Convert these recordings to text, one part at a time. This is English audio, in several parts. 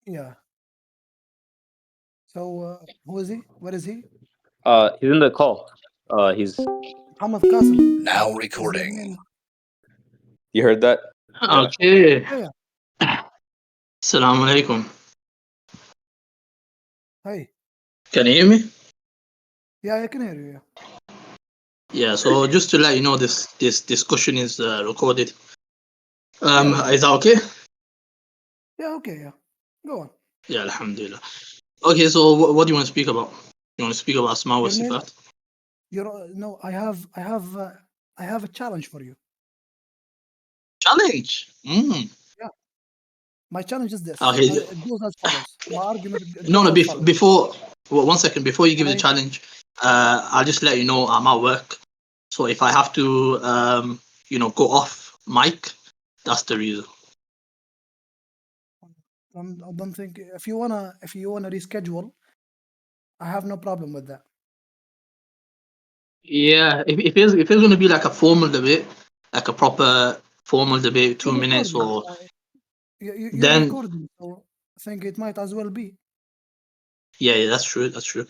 Yeah. So who is he? Where is he? He's in the call. He's. Muhammad Qasim. Now Is your recording. name? You heard that? Yeah. Okay. Yeah, yeah. Assalamu alaikum. Hey. Can you hear me? Yeah, I can hear you. Yeah. So just to let you know, this discussion is recorded. Yeah, Is that okay? yeah. Okay, yeah. Go on. Yeah. Alhamdulillah. Okay. So what do you want to speak about? You want to speak about Asma wa Your name? Sifat? No. I have a challenge for you. Challenge. Yeah. My challenge is this. Okay. It goes as follows. My argument it No, goes no. as follows. Before, well, 1 second. Before you give Can the I? challenge, I'll just let you know I'm at work. So if I have to, go off mic, that's the reason. I don't think if you wanna reschedule, I have no problem with that. Yeah, if it's going to be like a formal debate, like a proper formal debate, You're 2 minutes, recording. or You're then recording, so I think it might as well be. yeah, that's true, that's true.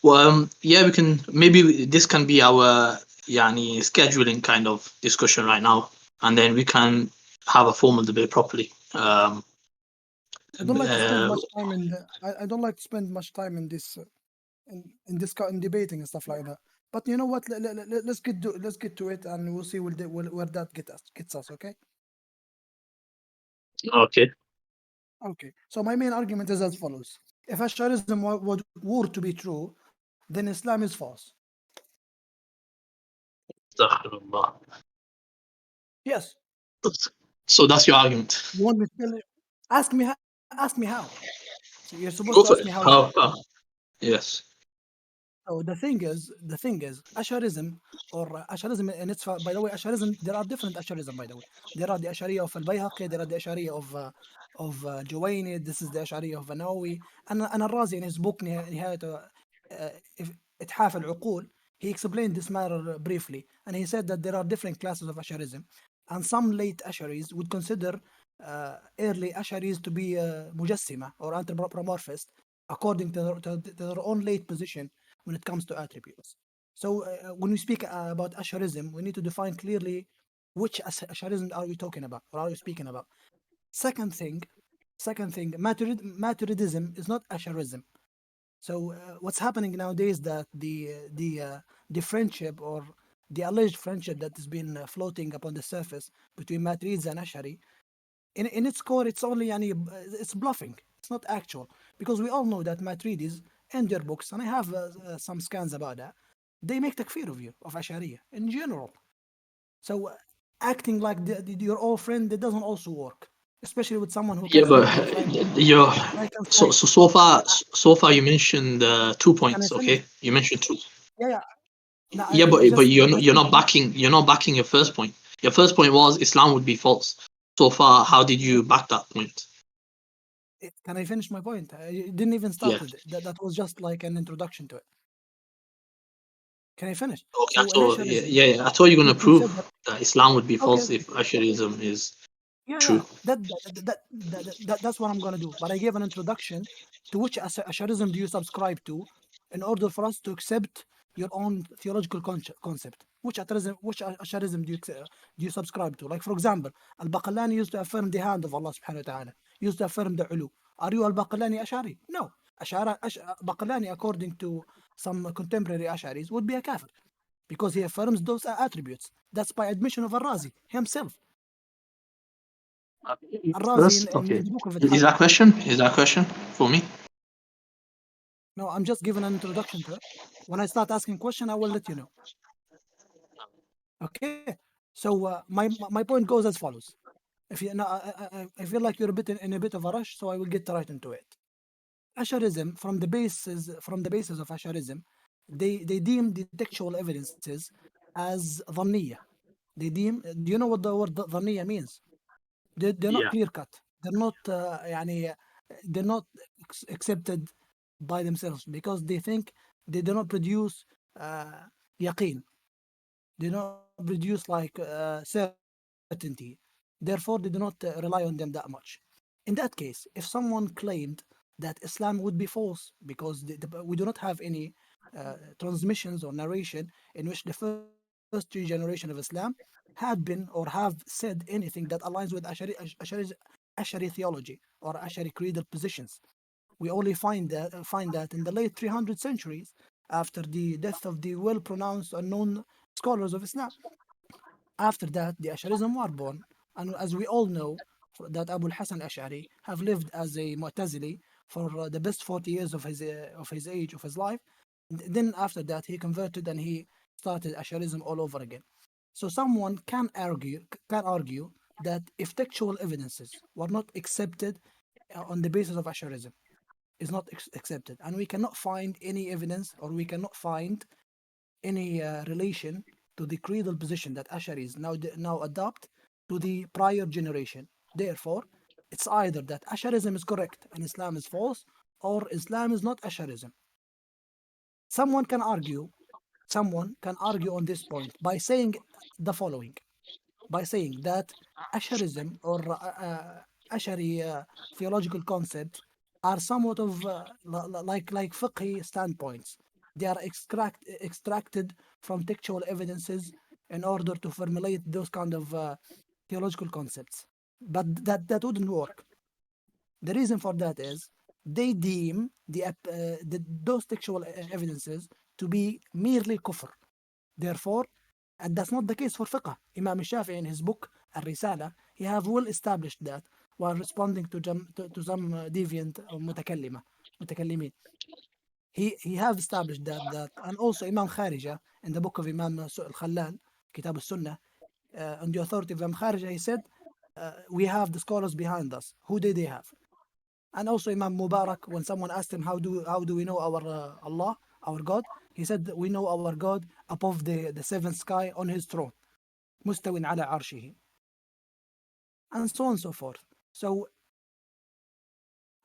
Well, yeah, we can maybe this can be our yani scheduling kind of discussion right now, and then we can have a formal debate properly. I don't like to spend Uh, much time in I don't like to spend much time in this in debating and stuff like that. But you know what? Let's get to it, and we'll see where that gets us. Okay. okay, Okay. So my main argument is as follows: if Asharism were to be true, then Islam is false. Astaghfirullah. Yes. So that's your argument. You want me to tell you? Ask me how. So you're supposed to ask Go me for how it. is that? How? Yes. So the thing is, Asharism or Asharism, and by the way, Asharism. There are different Asharism. By the way, there are the Ashari of Al-Bayhaqi, there are the Ashari of Juwayni. This is the Ashari of Nawawi, and Al-Razi in his book نهاية إتحاف العقول. He explained this matter briefly, and he said that there are different classes of Asharism, and some late Asharis would consider early Asharis to be mujassima or anthropomorphist, according to their own late position when it comes to attributes. So when we speak about Asharism, we need to define clearly which Asharism are we talking about or are we speaking about. Second thing, Maturidism is not Asharism. So what's happening nowadays that the friendship or the alleged friendship that has been floating upon the surface between Maturids and Ashari, in its core, it's only it's bluffing. It's not actual because we all know that Matridis in their books, and I have some scans about that. They make takfir of you of Ashariya in general. So acting like your old friend that doesn't also work, especially with someone who can Yeah, but speak both languages. you're And I can so say, so so far so far you mentioned 2 points. can I finish? Okay, you mentioned two. Yeah, yeah. No, Yeah, but you're not, just listen. you're not backing your first point. Your first point was Islam would be false. So far, how did you back that point? Can I finish my point? I didn't even Yeah. start it. That was just like an introduction to it. Can I finish? Okay. So in Yeah, Asharism, yeah, yeah. I thought you were we gonna prove consider that Islam would be okay. false if Asharism is Yeah, yeah. true. That's what I'm gonna do. But I gave an introduction to which Asharism do you subscribe to, in order for us to accept your own theological concept. Which Asharism do you subscribe to? Like for example, Al-Baqillani used to affirm the hand of Allah Subhanahu wa Taala. Used to affirm the ulu. Are you Al-Baqillani Ashari? No. Baqillani, according to some contemporary Asharis, would be a kafir because he affirms those attributes. That's by admission of Al-Razi himself. Al-Razi That's in okay. the book of Is Ithaf. that question? Is that question for me? No, I'm just giving an introduction to it. When I start asking question, I will let you know. Okay. So my point goes as follows. If you no, I feel like you're in a bit of a rush, so I will get right into it. Asharism, from the basis of Asharism, they deem the textual evidences as dhanniya. They deem. Do you know what the word dhanniya means? They're not Yeah. clear cut. They're not they're not accepted by themselves because they think they do not produce yaqeen. They do not produce like certainty. Therefore, they do not rely on them that much. In that case, if someone claimed that Islam would be false because we do not have any transmissions or narration in which the first three generations of Islam had been or have said anything that aligns with Ashari theology or Ashari creedal positions. We only find that in the late 300 centuries after the death of the well-pronounced and known scholars of Islam. After that, the Asharism were born, and as we all know, that Abu al-Hasan Ash'ari have lived as a Mu'tazili for the best 40 years of his age of his life. Then after that, he converted and he started Asharism all over again. So someone can argue that if textual evidences were not accepted on the basis of Asharism, is not accepted, and we cannot find any evidence or we cannot find any relation to the creedal position that Asharis now adopt to the prior generation. Therefore, it's either that Asharism is correct and Islam is false, or Islam is not Asharism. Someone can argue, someone can argue on this point by saying the following, by saying that Asharism or Ashari theological concepts are somewhat of like fiqhi standpoints. They are extracted from textual evidences in order to formulate those kind of theological concepts. But that wouldn't work. The reason for that is they deem those textual evidences to be merely kufr. Therefore, and that's not the case for fiqh. Imam Shafi'i in his book Al-Risala, he have well established that while responding to some deviant or mutakallimin. He have established that, and also Imam Kharija in the book of Imam Al-Khallal, Kitab al-Sunnah, on the authority of Imam Kharija, he said, we have the scholars behind us. Who did they have? And also Imam Mubarak, when someone asked him, how do we know our Allah, our God? He said, we know our God above the seventh sky on his throne. مستوٍ على عرشه. And so on and so forth. So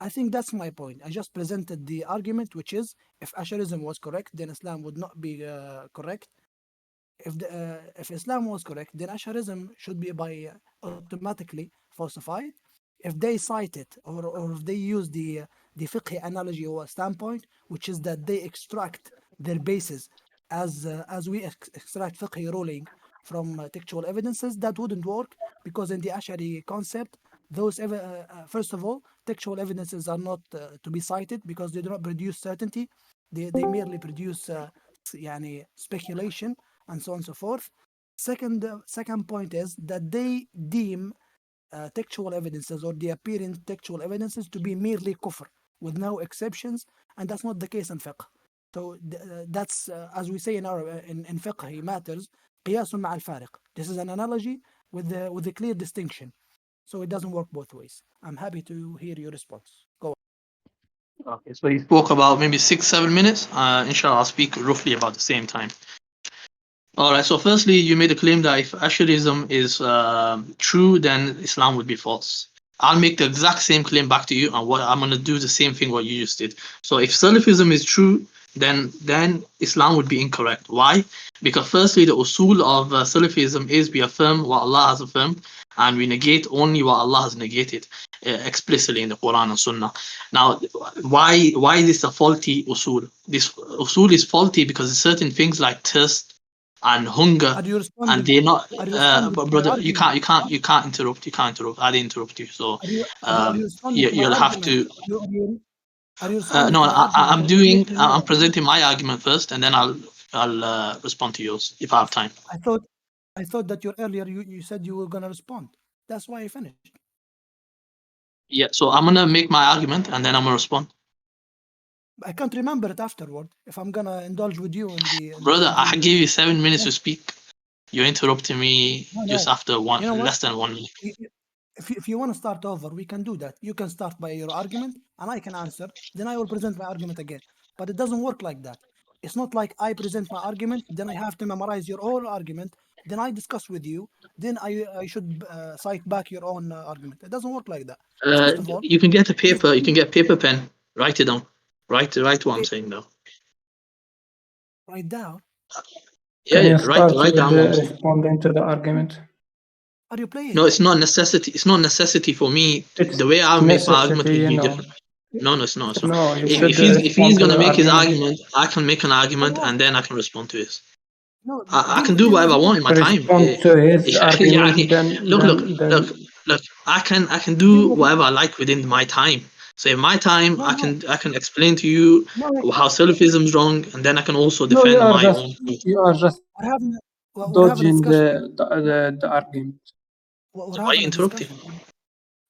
I think that's my point. I just presented the argument, which is if Asharism was correct, then Islam would not be correct. If Islam was correct, then Asharism should be by automatically falsified. If they cite it or if they use the fiqh analogy or standpoint, which is that they extract their basis as we extract fiqh ruling from textual evidences, that wouldn't work because in the Ashari concept, those first of all, textual evidences are not to be cited because they do not produce certainty. They merely produce speculation and so on and so forth. Second point is that they deem textual evidences or the appearing textual evidences to be merely kufr with no exceptions, and that's not the case in fiqh. So that's as we say in fiqh matters, قياس مع الفارق. This is an analogy with a clear distinction. So it doesn't work both ways. I'm happy to hear your response. Go on. Okay, so he spoke about maybe 6-7 minutes. Inshallah, I'll speak roughly about the same time. All right. So firstly, you made a claim that if Asharism is true, then Islam would be false. I'll make the exact same claim back to you, and what I'm gonna do the same thing what you just did. So if Salafism is true, then Islam would be incorrect. Why? Because firstly, the usul of Salafism is we affirm what Allah has affirmed, and we negate only what Allah has negated explicitly in the Quran and Sunnah. Now, why is this a faulty usul? This usul is faulty because certain things like thirst and hunger, and they're not. But brother, you can't interrupt. You can't interrupt. I didn't interrupt you, so you'll have to. No, I'm presenting my argument first, and then I'll respond to yours if I have time. I thought that earlier you said you were gonna respond. That's why I finished. Yeah, so I'm gonna make my argument and then I'm gonna respond. I can't remember it afterward if I'm gonna indulge with you in the. Brother, I gave you 7 minutes to speak. You're interrupting me just after less than 1 minute. If you want to start over, we can do that. You can start by your argument and I can answer. Then I will present my argument again. But it doesn't work like that. It's not like I present my argument, then I have to memorize your own argument, then I discuss with you, then I should cite back your own argument. It doesn't work like that. First of all, you can get a paper. You can get paper pen. Write it down. Write what I'm saying now. Write down. Yeah, Can you start write down. responding to the argument? Are you playing? No, it's not necessity. It's not necessity for me. It's The way I make my argument necessity, will you be know. different. No, it's not. It's not. No, you If, should if he's if respond he's to gonna the make his argument. argument, I can make an argument No, and then I can respond to his. no, I deal can with do deal with whatever I me. want in my time. Respond to his argument, يعني, then look, look, then look, then look. I can Deal do with whatever me. I like within my time. So in my time, No, no, I can explain to you no, you how can't. Salafism is wrong, and then I can also no, defend my own point. you are just We're having we're having a dodging discussion. the argument. We're So why are you having a interrupting, discussion.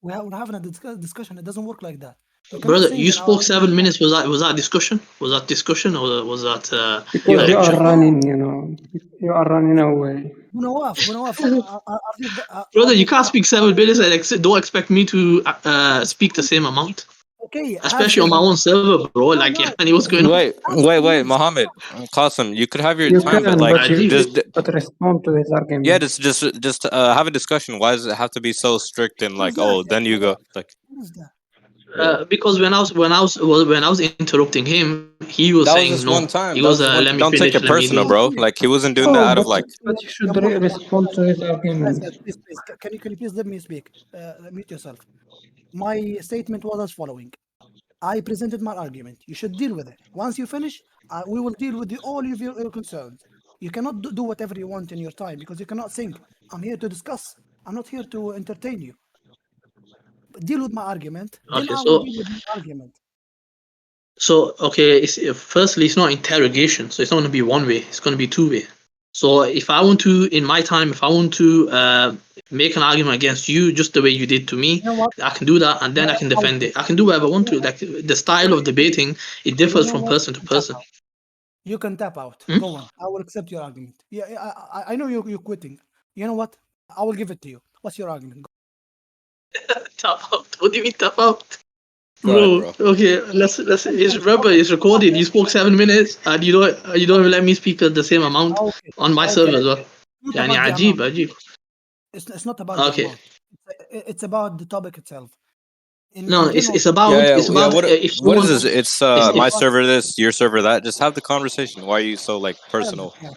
We're having a discussion. It doesn't work like that. You cannot brother? sing You in spoke our 7 minutes. Was that discussion? Was that discussion or was that Because a you are lecture? running, you know, you are running away. Bunawaf, Brother, are you these can't speak 7 minutes and don't expect me to speak the same amount, okay? Have especially on my 7 own server, bro. No, Like, no, يعني, what's going on? have 7 Wait, minutes. Mohammed, Qasim, you could have your You time, but can, like, but عجيب. just respond to his yeah, argument. just have a discussion. Why does it have to be so strict and What is like, that? oh, then you go like, What is that? Because when I was interrupting him, he was that was saying just no. one He time. That was was just one. let me Don't take finish, it let me personal, do. bro. Okay. Like he wasn't doing that No, out of like. but you should Yamma, respond to his guys, argument. please, can you please let me speak? Mute yourself. My statement was as following. I presented my argument. You should deal with it. Once you finish, we will deal with all of your concerns. You cannot do whatever you want in your time because you cannot think. I'm here to discuss. I'm not here to entertain you. Deal with my argument, then Okay, I will deal with your argument. okay. Firstly, it's not interrogation, so it's not going to be one way. It's going to be two way. So if I want to, in my time, if I want to make an argument against you, just the way you did to me, You know what? I can do that, and then I can I will defend do. it. I can do whatever I You want know to. what? Like the style of debating, it You differs know from what? person to You can tap person. out. You can tap out. Hmm? Go on. I will accept your argument. Yeah, I know you're quitting. You know what? I will give it to you. What's your argument? Tap out. What do you mean tap out? Go ahead, Bro, bro. okay, let's. Remember, Okay, it's recorded. okay, You spoke 7 minutes, and you don't even let me speak the same amount okay, on my server okay. as well. Not يعني about the عجيب amount. عجيب. It's not about the Okay, amount. It's about the topic itself. no, In general, Yeah. it's you about know, What? if What is someone this? It's is you know my if what? server. This, your server. That. Just have the conversation. Why are you so like Fair enough, personal? yeah.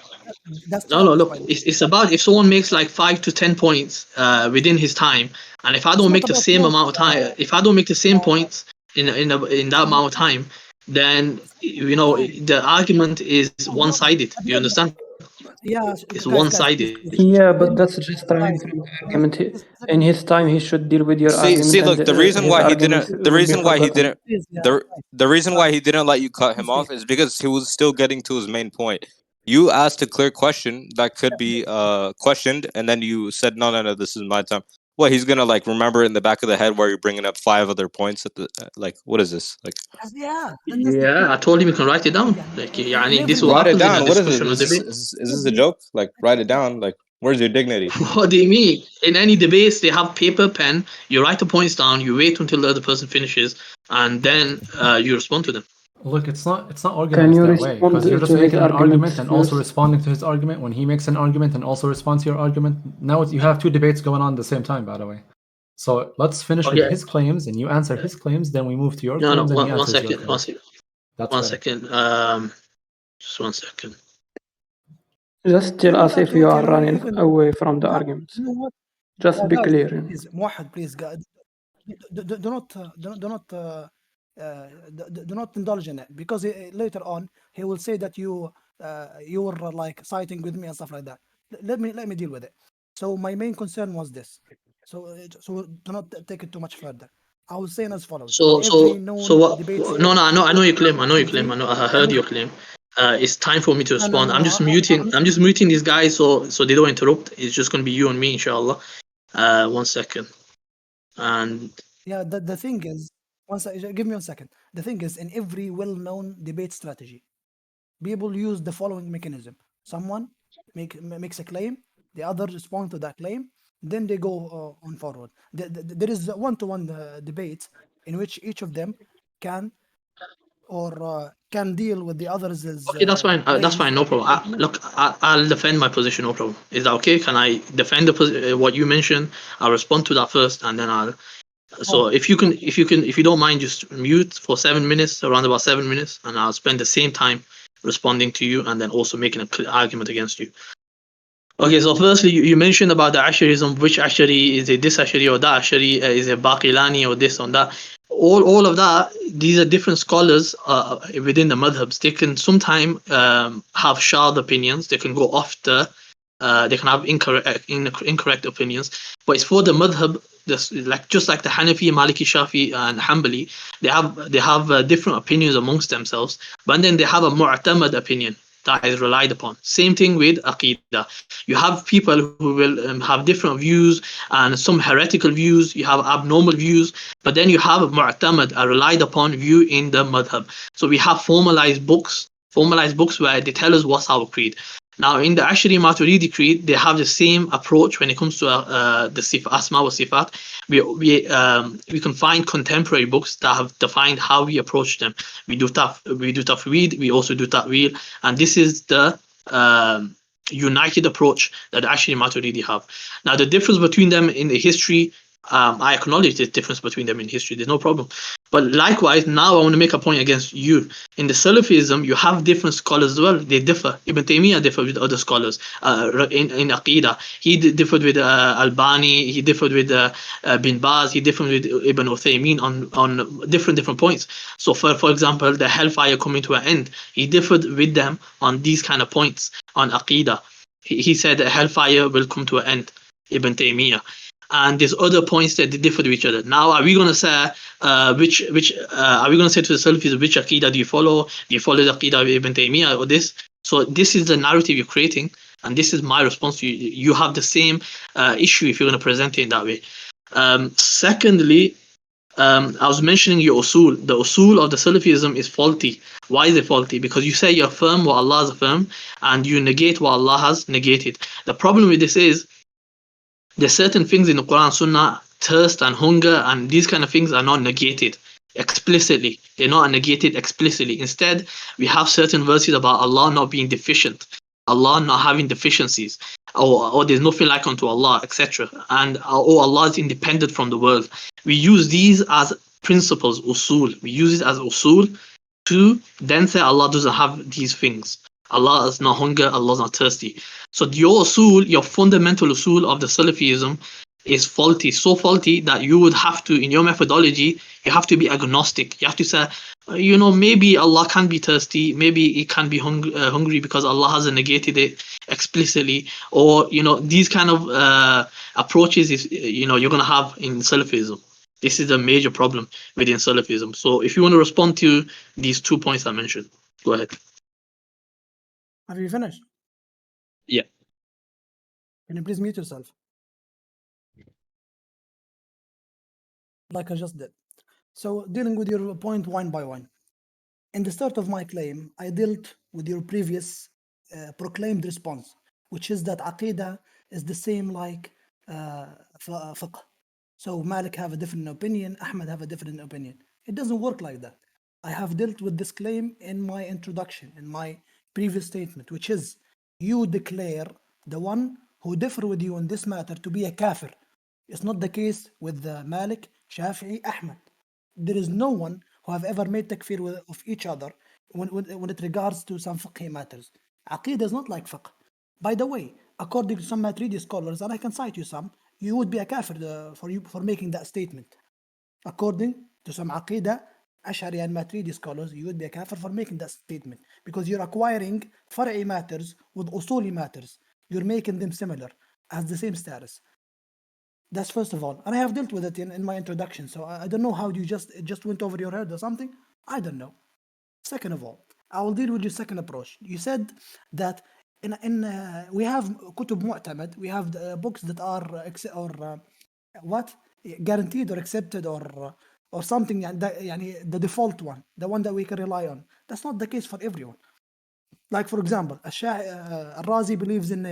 That's no, childish, look, by the way. it's about if someone makes like 5 to 10 points within his time, and if I It's don't not make the about same points. amount of time, if I don't make the same Uh, points in that uh, amount of time, then fine. the argument is No, one no. sided. At Do the you end of the understand? day, yeah, It's guys, one please, sided. please. Yeah, Let but me, that's just running guys, from the guys, argument. let In me his time, he should deal with your See, argument, and look, the reason his why he arguments didn't, the will be reason why he forgotten. didn't, please, yeah, the reason why guys, he didn't let you cut him please. off is because he was still getting to his main point. You asked a clear question that could be questioned, and then you said, no, no, no, this is my time. What, he's gonna like remember in the back of the head where you're bringing up 5 other points at the like, what is this like? Yeah, and that's the Yeah, thing. I told him you can write it down. Yeah, Like, in يعني, this every is what way, Write it happens in a down. What is it? discussion or debate. Is this a every, joke? Like, write it down. Like, where's your dignity? What do you mean? In any debates, they have paper, pen. You write the points down. You wait until the other person finishes, and then you respond to them. Look, it's not Can organized you that way respond because you're just to his making an argument arguments and also first? responding to his argument. When he makes an argument and also responds to your argument, now you have two debates going on at the same time. By the way, so let's finish with Okay. his claims and you answer his claims. Then we move to your No, claims and he one answers your second. claims. That's One fair. second. Just 1 second. Just tell us if you are running away from the you arguments. know what? Just be Guys, clear. please, Muhammad, please, guys, do not, do not indulge in it because later on he will say that you were like siding with me and stuff like that. Let me deal with it. So my main concern was this. So do not take it too much further. I was saying as follows: in every known What? debate No, no, stage I know your claim. I know in your claim. V, I heard your claim. It's time for me to no, no, respond. no, no. I'm just muting these guys so they don't interrupt. It's just gonna be you and me, inshallah. 1 second. And Yeah, the thing is, give me 1 second. The thing is, in every well-known debate strategy, people use the following mechanism: someone makes a claim, the other respond to that claim, then they go on forward. There is a one-to-one debate in which each of them can can deal with the other's okay, that's fine. That's claims. fine. No problem. I'll defend my position. No problem. Is that okay? Can I defend what you mentioned? I'll respond to that first, and then I'll. Go So on. if you don't mind, just mute for 7 minutes, around about 7 minutes, and I'll spend the same time responding to you, and then also making a clear argument against you. Okay, so firstly, you mentioned about the Asharism, which Ashari is it this Ashari or that Ashari, is it Baqilani or this or that. All of that, these are different scholars within the madhabs. They can sometimes have shadh opinions. They can go off they can have incorrect opinions. But it's for the madhab, this, like just like the Hanafi, Maliki, Shafi, and Hanbali, they have different opinions amongst themselves. But then they have a mu'tamad opinion that is relied upon. Same thing with Aqidah. You have people who will have different views and some heretical views, you have abnormal views, but then you have a mu'tamad, a relied upon view in the madhab. So we have formalized books where they tell us what's our creed. Now, in the Ashari Maturidi Creed, they have the same approach when it comes to the Asma wa Sifat. We can find contemporary books that have defined how we approach them. We do tafweed, we also do ta'wil, and this is the united approach that the Ashari Maturidi have. Now, the difference between them in the history, I acknowledge the difference between them in history. There's no problem. But likewise, now I want to make a point against you. In the Salafism, you have different scholars as well. They differ. Ibn Taymiyyah differed with other scholars. In Aqidah, he differed with Albani. He differed with Bin Baz. He differed with Ibn Uthaymeen on different points. So, for example, the hellfire coming to an end, he differed with them on these kind of points on Aqidah. He said that hellfire will come to an end. Ibn Taymiyyah. And there's other points that they differ to each other. Now, are we going to say which are we going to say to the Salafis, which Aqidah do you follow? Do you follow the Aqidah of Ibn Taymiyyah or this? So this is the narrative you're creating, and this is my response to you. You have the same issue if you're going to present it in that way. Secondly, I was mentioning your usul. The usul of the Salafism is faulty. Why is it faulty? Because you say you affirm what Allah has affirmed and you negate what Allah has negated. The problem with this is there's certain things in the Quran, Sunnah, thirst and hunger, and these kind of things are not negated explicitly. They're not negated explicitly. Instead, we have certain verses about Allah not being deficient, Allah not having deficiencies, or there's nothing like unto Allah, etc. And or Allah is independent from the world. We use these as principles, usul. We use it as usul to then say Allah doesn't have these things. Allah is not hunger, Allah is not thirsty. So your usul, your fundamental usul of the Salafism is faulty, so faulty that you would have to, in your methodology, you have to be agnostic. You have to say, maybe Allah can be thirsty, maybe He can be hungry because Allah hasn't negated it explicitly, or these kind of approaches is you're gonna have in Salafism. This is a major problem within Salafism. So if you want to respond to these 2 points I mentioned, go ahead. Have you finished? Yeah. Can you please mute yourself? Like I just did. So, dealing with your point one by one. In the start of my claim, I dealt with your previous proclaimed response, which is that Aqidah is the same like fiqh. So Malik have a different opinion, Ahmed have a different opinion. It doesn't work like that. I have dealt with this claim in my introduction, in my previous statement, which is you declare the one who differ with you on this matter to be a kafir. It's not the case with Malik, Shafi'i, Ahmed. There is no one who have ever made takfir of each other when it regards to some fiqh matters. Aqeedah is not like fiqh. By the way, according to some Maturidi scholars, and I can cite you some, you would be a kafir for making that statement. According to some Aqidah, Ashari and Maturidi scholars, you would be a kafir for making that statement because you're acquiring far'i matters with usuli matters. You're making them similar as the same status. That's first of all, and I have dealt with it in my introduction. So I don't know how you just went over your head or something. I don't know. Second of all, I will deal with your second approach. You said that we have kutub mu'tamad, we have books that are what guaranteed or accepted or something, يعني the default one, the one that we can rely on. That's not the case for everyone. Like for example, Al-Razi believes in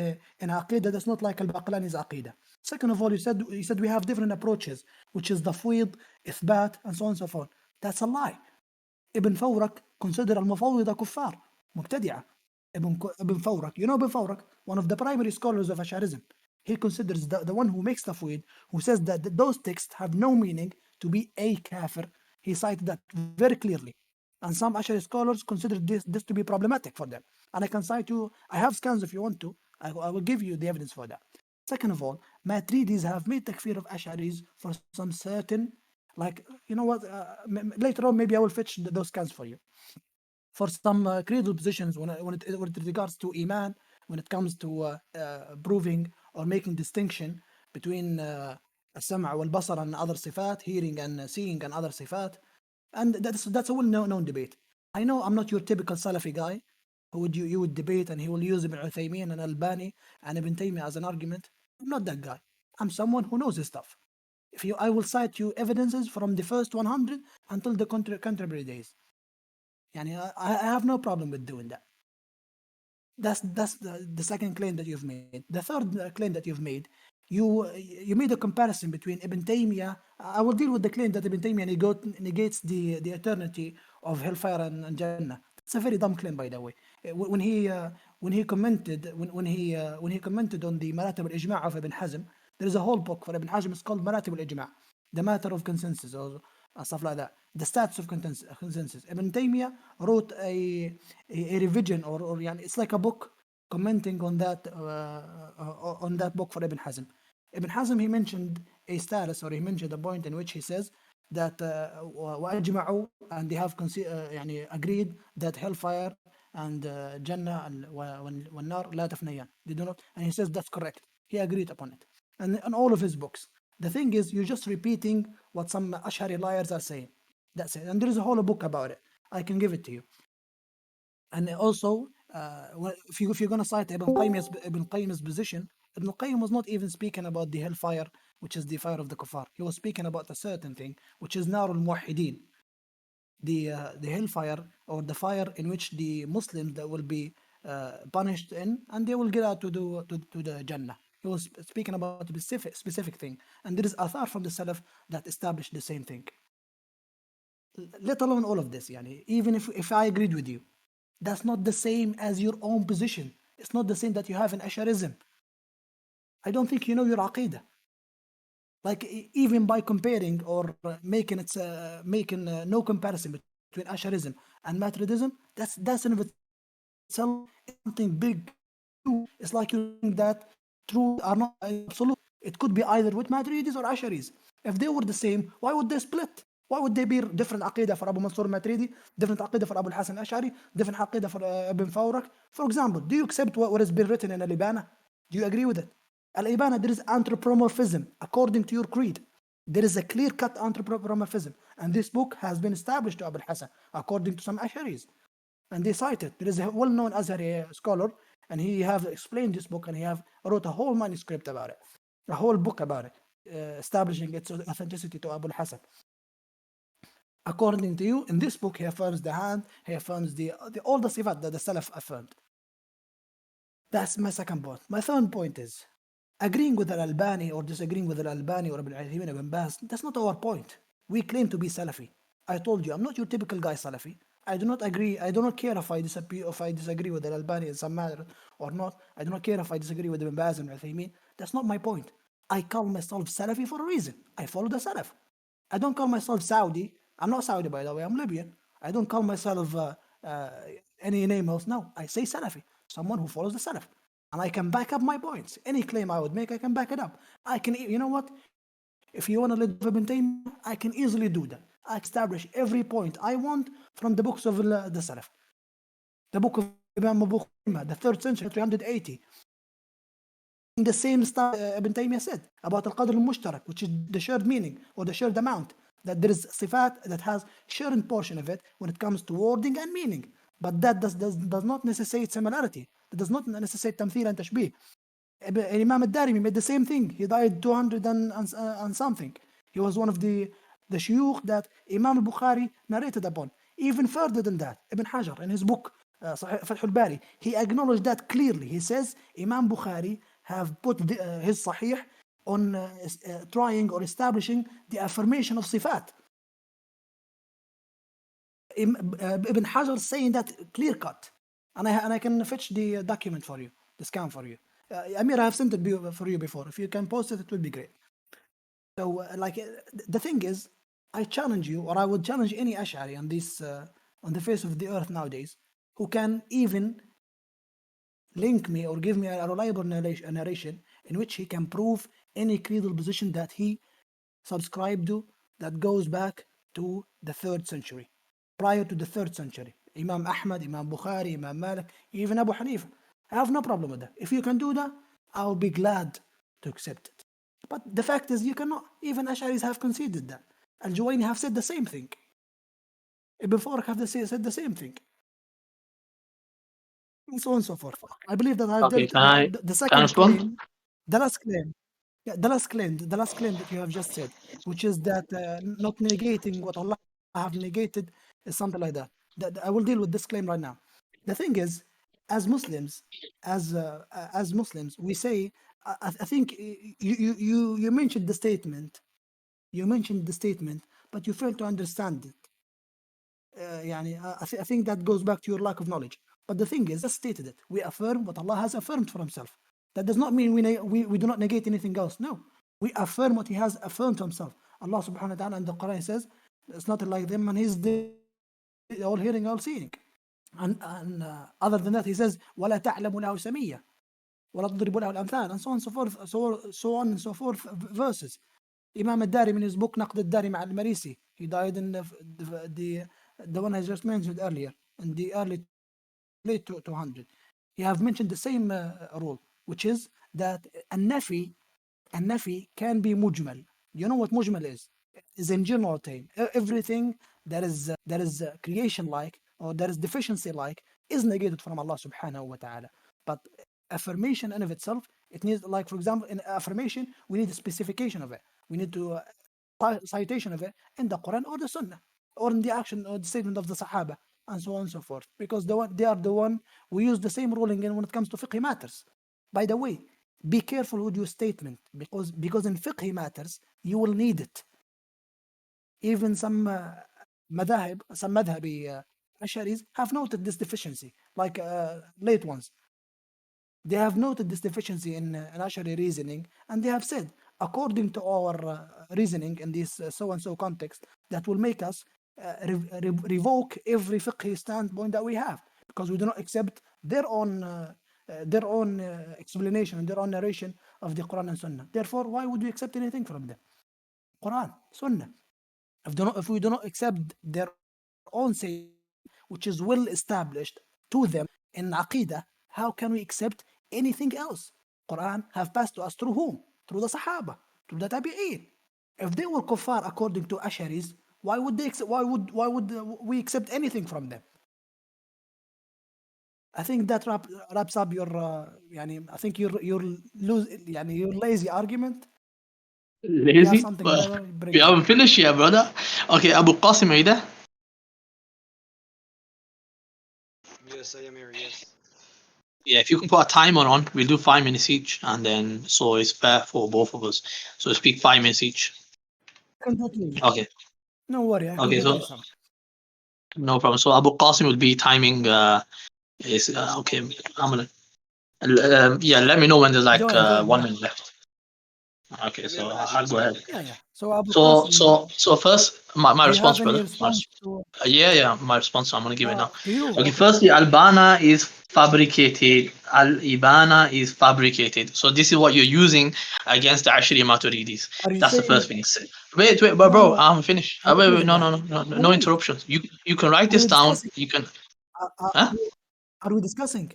Aqidah that's not like Al-Baqlani's Aqidah. Second of all, you said we have different approaches, which is Tafweed, Ithbat, and so on and so forth. That's a lie. Ibn Fawrak considered Al-Mufawwida kuffar, mubtadi'ah. Ibn Fawrak, Ibn Fawrak, one of the primary scholars of Asharism. He considers the one who makes Tafweed, who says that those texts have no meaning, to be a kafir. He cited that very clearly. And some Ashari scholars consider this to be problematic for them. And I can cite you, I have scans if you want to, I will give you the evidence for that. Second of all, Matridis have made takfir of Ash'aris for some certain, like, you know what, later on maybe I will fetch those scans for you. For some creedal positions when it regards to Iman, when it comes to proving or making distinction between السمع والبصر and other صفات, hearing and seeing and other صفات, and that's a well-known debate. I know I'm not your typical Salafi guy who would you would debate and he will use Ibn Uthaymeen and Albani and Ibn Taymiyyah as an argument. I'm not that guy. I'm someone who knows his stuff. I will cite you evidences from the first 100 until the contemporary days. Yani, I have no problem with doing that. That's the second claim that you've made. The third claim that you've made, you made a comparison between Ibn Taymiyyah. I will deal with the claim that Ibn Taymiyyah negates the eternity of hellfire and Jannah. It's a very dumb claim, by the way. When he commented when he commented on the Maratib al-Ijma' of Ibn Hazm, there is a whole book for Ibn Hazm. It's called Maratib al-Ijma', the matter of consensus, or stuff like that, the stats of consensus. Ibn Taymiyyah wrote a revision, or يعني, it's like a book commenting on that book for Ibn Hazm. Ibn Hazm, he mentioned a status, or he mentioned a point in which he says that وأجمعوا, and they have يعني agreed that hellfire and Jannah والنار لا تفنيان, they do not, and he says that's correct. He agreed upon it, and on all of his books. The thing is, you're just repeating what some Ashari liars are saying. That's it. And there is a whole book about it. I can give it to you. And also, if you're going to cite Ibn Qayyim's position, Ibn Qayyim was not even speaking about the hellfire, which is the fire of the kuffar. He was speaking about a certain thing, which is Nar al-Muwahhidin, the hellfire, or the fire in which the Muslims that will be punished in, and they will get out to the Jannah. He was speaking about a specific thing, and there is athar from the Salaf that established the same thing. Let alone all of this, yani, even if I agreed with you, that's not the same as your own position. It's not the same that you have in Asharism. I don't think you know your Aqidah. Like, even by comparing or making no comparison between Asharism and Maturidism, that's in of itself something big. It's like you think that truth are not absolute. It could be either with Maturidis or Asharis. If they were the same, why would they split? Why would they be different aqidah for Abu Mansur Maturidi, different aqidah for Abu al-Hasan Ashari, different aqidah for Ibn Fawrak? For example, do you accept what has been written in Al-Ibana? Do you agree with it? Al-Ibana, there is anthropomorphism according to your creed. There is a clear-cut anthropomorphism, and this book has been established to Abu al-Hasan according to some Asharis, and they cite it. There is a well-known Azhari scholar, and he have explained this book, and he have wrote a whole manuscript about it, a whole book about it, establishing its authenticity to Abu al-Hasan. According to you, in this book, he affirms the hand, he affirms all the sifat that the Salaf affirmed. That's my second point. My third point is, agreeing with Al-Albani or disagreeing with Al-Albani or Ibn Uthaymeen, Ibn Baz, that's not our point. We claim to be Salafi. I told you, I'm not your typical guy Salafi. I do not agree, I do not care if I disagree with Al-Albani in some matter or not. I do not care if I disagree with Ibn Baz and Uthaymeen. That's not my point. I call myself Salafi for a reason. I follow the Salaf. I don't call myself Saudi. I'm not Saudi, by the way. I'm Libyan. I don't call myself any name else. No, I say Salafi, someone who follows the Salaf. And I can back up my points. Any claim I would make, I can back it up. I can, you know what? If you want to let Ibn Taymiyyah, I can easily do that. I establish every point I want from the books of the Salaf. The book of Imam Abu Khaymah, the 3rd century, 380. In the same style Ibn Taymiyyah said about Al-Qadr al-Mushtarak, which is the shared meaning or the shared amount, that there is sifat that has shared portion of it when it comes to wording and meaning. But that does not necessitate similarity. It does not necessitate tamthil and tashbih. Imam al-Darimi made the same thing. He died 200 and something. He was one of the shuyukh that Imam al-Bukhari narrated upon. Even further than that, Ibn Hajar in his book Fath al-Bari, he acknowledged that clearly. He says Imam Bukhari have put his Sahih on trying or establishing the affirmation of sifat. Ibn Hajar saying that clear cut, and I can fetch the document for you, the scan for you. Amir, I have sent it for you before. If you can post it, it would be great. So, the thing is, I challenge you, or I would challenge any Ash'ari on this on the face of the earth nowadays, who can even link me or give me a reliable narration in which he can prove any creedal position that he subscribed to that goes back to the 3rd century, prior to the 3rd century. Imam Ahmad, Imam Bukhari, Imam Malik, even Abu Hanifa. I have no problem with that. If you can do that, I'll be glad to accept it. But the fact is, you cannot. Even Asharis have conceded that. Al-Juwayni have said the same thing. Ibn Farak have said the same thing. And so on and so forth. I believe that I've Okay, dealt the can I second respond? claim, the last claim. Yeah, the last claim that you have just said, which is that not negating what Allah have negated is something like that. I will deal with this claim right now. The thing is, as Muslims, as Muslims, we say, I think you mentioned the statement. You mentioned the statement, but you fail to understand it. I think that goes back to your lack of knowledge. But the thing is, just stated it. We affirm what Allah has affirmed for Himself. That does not mean we do not negate anything else. No, we affirm what He has affirmed to Himself. Allah Subhanahu wa Taala in the Quran says, "It's not like them, and He's the all hearing, all seeing." And other than that, He says, "ولا تعلم له سمية ولا تضرب له الأمثال," and so on and so forth, so on and so forth verses. Imam al-Dari in his book نقد الداري مع المريسي, he died in the one I just mentioned earlier, in the early late 200. He have mentioned the same rule, which is that النفي can be mujmal. You know what mujmal is? Is in general term. Everything that is creation like or that is deficiency like is negated from Allah subhanahu wa ta'ala. But affirmation in of itself, it needs, like for example, in affirmation, we need a specification of it. We need to citation of it in the Quran or the Sunnah or in the action or the statement of the Sahaba and so on and so forth. Because they are the one who use the same ruling when it comes to fiqh matters. By the way, be careful with your statement because in fiqh matters you will need it. Even some madhabi Asharis have noted this deficiency, like late ones. They have noted this deficiency in Ashari reasoning, and they have said, according to our reasoning in this so-and-so context, that will make us revoke every fiqh standpoint that we have, because we do not accept their own explanation and their own narration of the Quran and Sunnah. Therefore, why would we accept anything from them? Quran, Sunnah. If we do not accept their own say, which is well established to them in Aqidah, how can we accept anything else? Quran have passed to us through whom? Through the Sahaba, through the Tabi'een. If they were kuffar according to Asharis, why would we accept anything from them? I think that wraps up your I think your lazy argument. You have Lazy? something Well, better, bring we it. haven't finished yet, brother. Okay, Abu Qasim, are you there? Yes, I am here. Yes. Yeah, if you can put a timer on, we'll do 5 minutes each, and then so it's fair for both of us. So speak 5 minutes each. Okay. No worry, I can Okay, give so you some. no problem. So Abu Qasim will be timing. Is okay. I'm gonna. Let me know when there's like Go ahead. 1 minute left. Okay, Let me so imagine. I'll go ahead. Yeah. So Abu So Qasim, so first, my do you response, have any brother. response to My response. I'm gonna give it now. to you? Okay, Okay. firstly, Albana is fabricated. Al-Ibana is fabricated. So this is what you're using against the Ashari Maturidis. Are you That's the saying? first thing. Wait, bro, No. I'm finished. I'm not Wait, using that. no Wait. interruptions. You can write Are this we down. discussing? You can, Are, huh? are we discussing?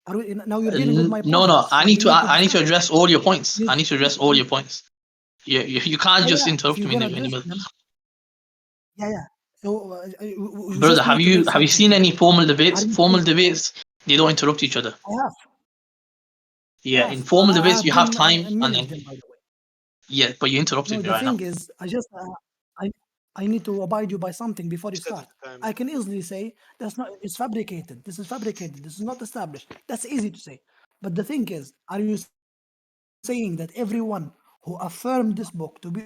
Are we now? You're dealing with my No. point, I so need we to. need to I need to discuss. address all your points. You- I need to address all your points. You can't just yeah. If interrupt you're me in gonna the address middle. them, yeah. So we Brother, just need to make have you something seen clear. any formal Are debates? you Formal saying? debates, they don't interrupt each other. I have. Yeah, in formal I debates have you have been time, in and many of then them, by the way. yeah, but you No, interrupted me the right now. thing is, I need to abide you by something before you Set start. the time. I can easily say that's not. It's fabricated. This is fabricated. This is not established. That's easy to say. But the thing is, are you saying that everyone who affirmed this book to be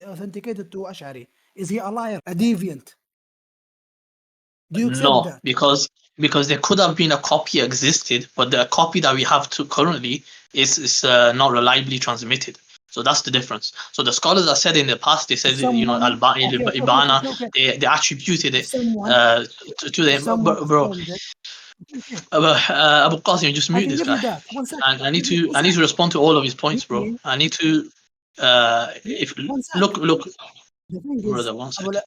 authenticated to Ash'ari, is he a liar, a deviant? Do you accept No, that? because there could have been a copy existed, but the copy that we have to currently is not reliably transmitted. So that's the difference. So the scholars that said in the past, they If said someone, okay, Ibana, they attributed if it someone, to them. if someone Bro, affirmed it, Abu Qasim, just I mute can this give you guy. that. 1 second. And I need to respond to all of his points, bro. I need to if 1 sec. look, The thing is, brother, 1 Abu second.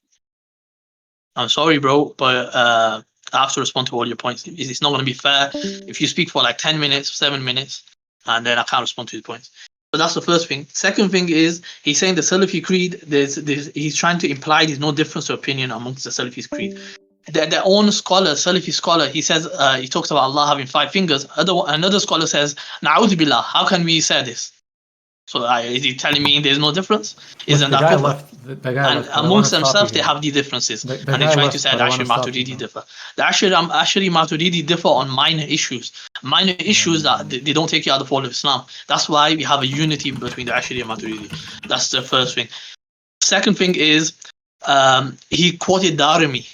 I'm sorry, bro, but I have to respond to all your points. It's not going to be fair if you speak for like 10 minutes, 7 minutes, and then I can't respond to your points. But that's the first thing. Second thing is he's saying the Salafi creed. He's trying to imply there's no difference of opinion amongst the Salafi creed. Their own scholar, Salafi scholar, he says he talks about Allah having 5 fingers. Another scholar says, "Na'udhu billah, how can we say this?" So is he telling me there's no difference? Isn't that kufr? The guy And left, but I amongst want to stop themselves, you they here. have these differences. The And guy they try to left, say but the I want Ashari to stop you Maturidi now. differ. The Ashari Maturidi differ on minor issues. Minor issues that they don't take you out of the fold of Islam. That's why we have a unity between the Ashari and Maturidi. That's the first thing. Second thing is he quoted Darimi.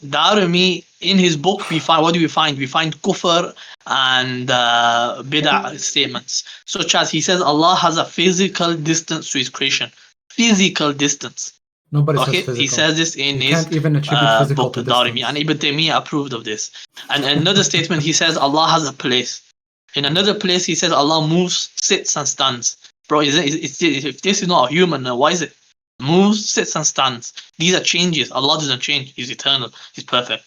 Darimi, in his book, we find, what do we find? We find kufr and bid'ah statements, such as he says Allah has a physical distance to his creation. Physical distance. Nobody says Okay, physical. he says this in You his can't even attribute physical book, to Darimi, distance. and Ibn Taymiyyah approved of this. And another statement, he says Allah has a place. In another place, he says Allah moves, sits, and stands. Bro, if this is not a human, then why is it? Moves, sits, and stands. These are changes. Allah doesn't change. He's eternal. He's perfect.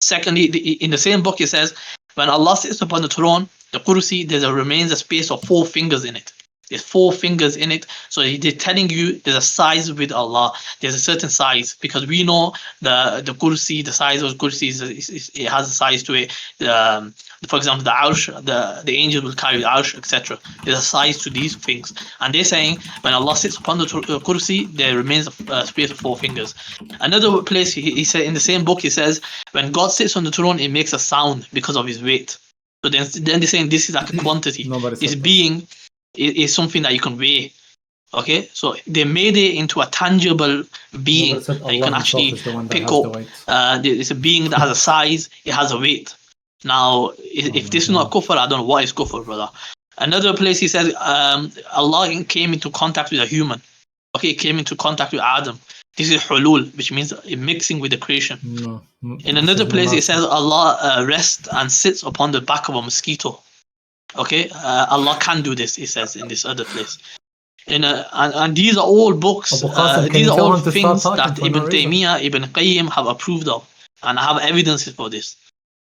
Secondly, in the same book, it says, when Allah sits upon the throne, the kursi, there remains a space of 4 fingers in it. There's 4 fingers in it. So they're telling you there's a size with Allah. There's a certain size, because we know the kursi, the size of the kursi, it has a size to it. For example, the arsh, the angels will carry the arsh, etc. There's a size to these things. And they're saying when Allah sits upon the kursi, there remains a space of 4 fingers. Another place, he said in the same book, he says, when God sits on the throne, it makes a sound because of his weight. So then they're saying this is like a quantity. Nobody This said being is something that you can weigh. Okay, so they made it into a tangible being Nobody said that you can Allah himself actually is the one that pick has the up. weight. It's a being that has a size, it has a weight. Now, if this is not kufr, I don't know what is kufr, brother. Another place he says Allah came into contact with a human. Okay, came into contact with Adam. This is hulul, which means mixing with the creation. No. In another place, it says Allah rests and sits upon the back of a mosquito. Okay, Allah can do this, it says in this other place. And these are all books, Abu Qasim, these are all to things stop that talking for Ibn no reason? Taymiyyah, Ibn Qayyim have approved of, and have evidences for this.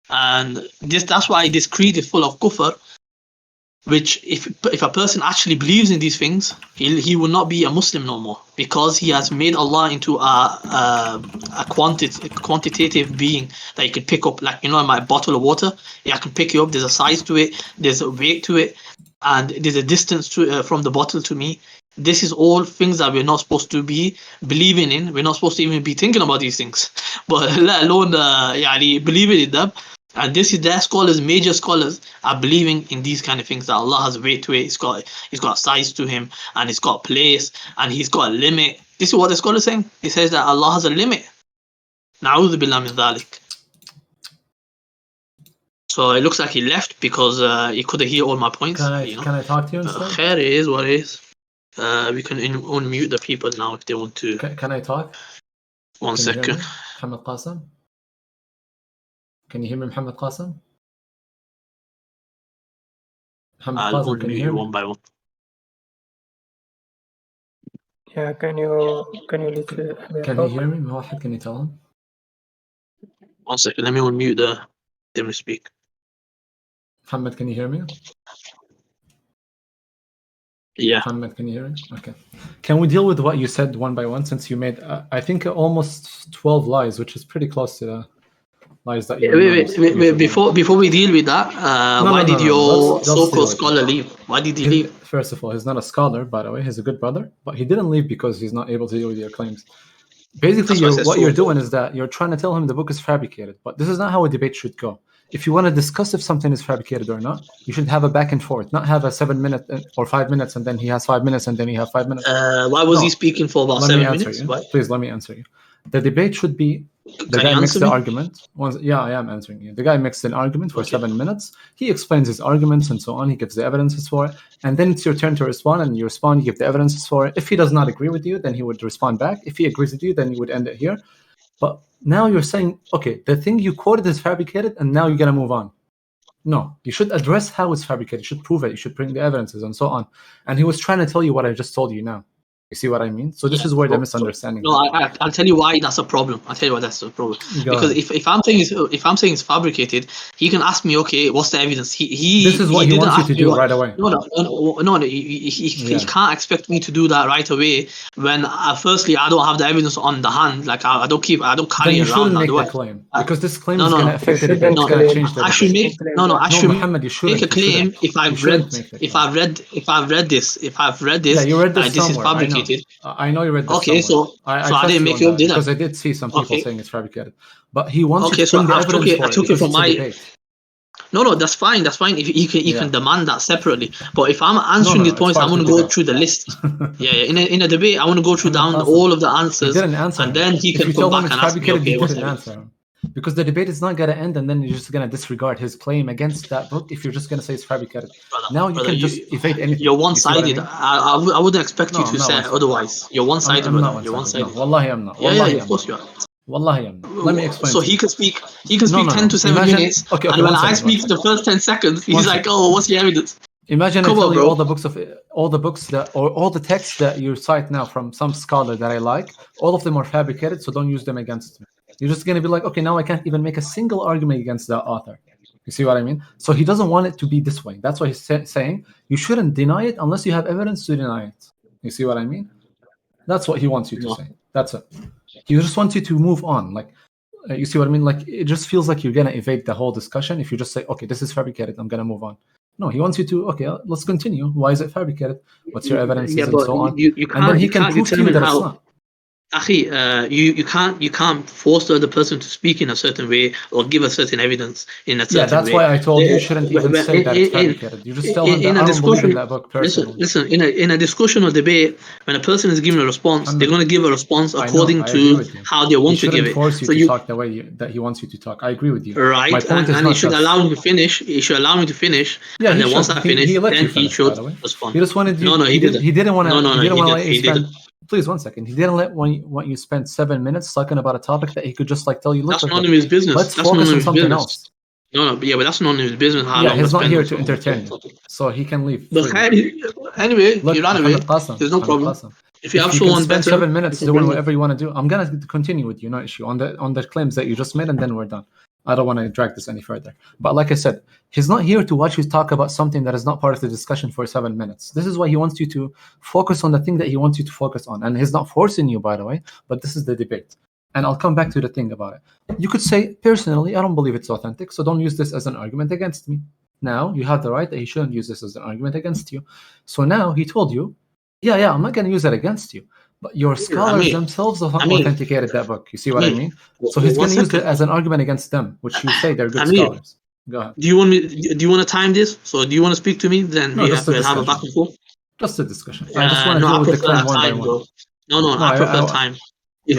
And that's why this creed is full of kufr, which if a person actually believes in these things, he will not be a Muslim no more, because he has made Allah into a quantitative being that you can pick up, like, in my bottle of water, I can pick you up. There's a size to it, there's a weight to it, and there's a distance to from the bottle to me. This is all things that we're not supposed to be believing in. We're not supposed to even be thinking about these things, but let alone believing in them. And this is their scholars, major scholars, are believing in these kind of things, that Allah has weight to it, he's got a size to him, and he's got a place, and he's got a limit. This is what the scholar is saying. He says that Allah has a limit. Na'udhu billah min dhalik. So it looks like he left because he couldn't hear all my points. Can I talk to you instead? Khair is what it is. We can unmute the people now if they want to. Can I talk? 1 second. Muhammad Qasim? Can you hear me, Muhammad Qasim? I'll unmute you one by one. Yeah, can you Can he hear me? Muhammad, can you tell him? 1 second, let me unmute them to speak. Muhammad, can you hear me? Yeah. Muhammad, can you hear me? Okay. Can we deal with what you said one by one, since you made, I think, almost 12 lies, which is pretty close to the lies that you wait. Before we deal with that, why did your so-called scholar leave? Why did he leave? First of all, he's not a scholar, by the way. He's a good brother, but he didn't leave because he's not able to deal with your claims. Basically, what you're doing is that you're trying to tell him the book is fabricated, but this is not how a debate should go. If you want to discuss if something is fabricated or not, you should have a back and forth, not have a 7 minute or 5 minutes, and then he has 5 minutes, and then you have 5 minutes. Why was he speaking for about 7 minutes? Please let me answer you. The debate should be, the guy makes the argument. Yeah, I am answering you. The guy makes an argument for 7 minutes. He explains his arguments and so on. He gives the evidences for it. And then it's your turn to respond, and you respond, you give the evidences for it. If he does not agree with you, then he would respond back. If he agrees with you, then he would end it here. But now you're saying, okay, the thing you quoted is fabricated, and now you're gonna move on. No, you should address how it's fabricated. You should prove it. You should bring the evidences and so on. And he was trying to tell you what I just told you now. You see what I mean? So this is where the misunderstanding. No, I'll tell you why that's a problem. I'll tell you why that's a problem. Because if I'm saying it's fabricated, he can ask me, okay, what's the evidence? This is what he wants you to do right away. No. He can't expect me to do that right away when firstly I don't have the evidence on the hand. Like I don't carry then it you around. shouldn't make the claim because this claim is going to affect the debate. It's No, going to change the I debate. should make I should Muhammad, you shouldn't. make a claim if I've read this. Yeah, you read this this is somewhere. fabricated. I know you read this Okay, somewhere. so I I didn't make it up, did I? because I did see some people saying it's fabricated. But he wants you to so bring the I evidence for I took it because from it's a my. debate. No, that's fine. That's fine. If you can demand that separately. But if I'm answering these it's points, part I'm of going the to go debate. through the list. In a debate, I want to go through down Qasim, all of the He answers, didn't answer and him. then he If can you come told him back it's and ask me, fabricated, okay, he what's didn't the answer him. Because the debate is not going to end, and then you're just going to disregard his claim against that book if you're just going to say it's fabricated. Now you can just evade anything. You're You see what I one-sided. mean? I wouldn't expect you No, to I'm not say one-sided. otherwise. You're one-sided, I'm not brother. You're one-sided. one-sided. No, wallahi I'm not. Yeah, Wallahi of I'm course not. you are. Wallahi I'm not. Let me explain. So to he you. can speak. He can speak 10 to 7 Imagine, minutes, okay, and when one I second, speak the first 10 seconds, he's One like, second. "Oh, what's the evidence?" Imagine Come I tell on, you bro. all the books that or all the texts that you cite now from some scholar that I like, all of them are fabricated, so don't use them against me. You're just gonna be like, okay, now I can't even make a single argument against that author. You see what I mean? So he doesn't want it to be this way. That's why he's saying you shouldn't deny it unless you have evidence to deny it. You see what I mean? That's what he wants you to say. That's it. He just wants you to move on. Like, you see what I mean? Like, it just feels like you're gonna evade the whole discussion if you just say, okay, this is fabricated, I'm gonna move on. No, he wants you to, okay, let's continue. Why is it fabricated? What's your evidence and so on? You And then he can can't prove to you determine that it's how. not. Akhi, you can't force the other person to speak in a certain way or give a certain evidence in a certain way. Yeah, that's why I told you shouldn't even say that it's fabricated. You just tell him that I don't believe in that book personally. Listen, in a discussion or debate, when a person is given a response, they're going to give a response according to how they want to give it. He shouldn't force you to talk the way that he wants you to talk. I agree with you. Right, My point is and not he should allow me to finish. He should allow me to finish. Yeah, and then once I finish, he let then you finish, he should by the way. respond. He just wanted you. No, he didn't. He didn't want to. No, he didn't want to let you he spend. didn't. Please, 1 second. He didn't want you spend 7 minutes talking about a topic that he could just like tell you. Look, That's none of his business. Let's That's focus none of on his something business. else. No, but that's none of his business. How Yeah, long he's not spend here on to entertain you, so he can leave. But freely. anyway, Look, you ran away. Qasim, There's no problem. Qasim. If you have can someone spend better, 7 minutes you can doing bring whatever you want to do, I'm gonna continue with you, no issue on the claims that you just made, and then we're done. I don't want to drag this any further. But like I said, he's not here to watch you talk about something that is not part of the discussion for 7 minutes. This is why he wants you to focus on the thing that he wants you to focus on, and he's not forcing you, by the way. But this is the debate, and I'll come back to the thing about it. You could say, personally, I don't believe it's authentic, so don't use this as an argument against me. Now you have the right that he shouldn't use this as an argument against you. So now he told you, yeah, I'm not going to use it against you. But your scholars themselves have authenticated that book. You see what I mean? So he's going to use it as an argument against them, which you say they're good scholars. Go ahead. Do you want to time this? So do you want to speak to me? Then we'll have a back and forth. Just a discussion. I just want to deal with the claim one by one. No, I prefer time.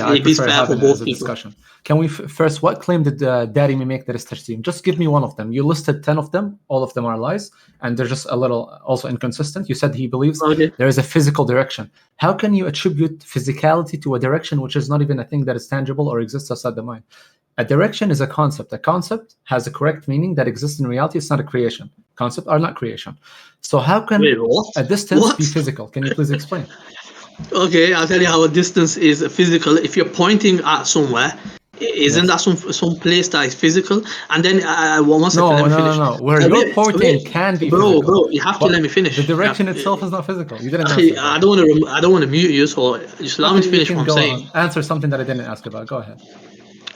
I prefer having it as a discussion. Can we first, what claim did Darimi make that is tajseem? Just give me one of them. You listed 10 of them. All of them are lies, and they're just a little also inconsistent. You said he believes there is a physical direction. How can you attribute physicality to a direction which is not even a thing that is tangible or exists outside the mind? A direction is a concept. A concept has a correct meaning that exists in reality. It's not a creation. Concept are not creation. So how can a distance be physical? Can you please explain? Okay, I'll tell you how a distance is physical. If you're pointing at somewhere, isn't that some place that is physical? And then one second, let me finish. No. Where you're pointing can be physical. Bro, you have to let me finish. The direction itself is not physical. You didn't answer. I don't want to mute you, so just allow me to finish what I'm saying. Answer something that I didn't ask about. Go ahead.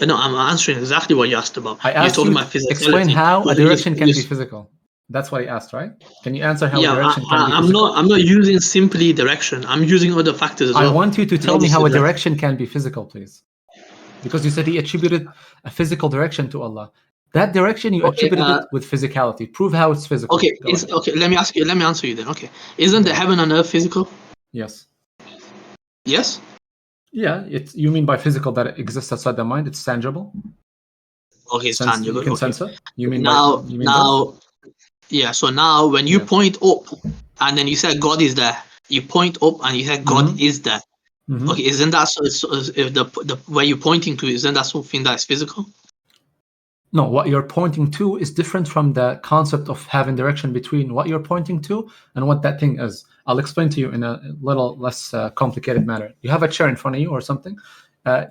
No, I'm answering exactly what you asked about. I asked you to explain how a direction can be physical. That's what I asked, right? Can you answer how a direction can be physical? I'm not using simply direction. I'm using other factors as well. I want you to tell me how a direction can be physical, please. Because you said he attributed a physical direction to Allah. That direction you attributed it with physicality. Prove how it's physical. Okay, let me answer you then. Okay. Isn't the heaven and earth physical? Yes. Yes? Yeah, you mean by physical that it exists outside the mind, it's tangible? Okay, it's tangible. You can sense it? You mean yeah, so now when you point up and then you said God is there, you point up and you said God is there. Mhm. Okay, isn't that if the where you're pointing to, isn't that something that is physical? No, what you're pointing to is different from the concept of having direction between what you're pointing to and what that thing is. I'll explain to you in a little less complicated manner. You have a chair in front of you or something.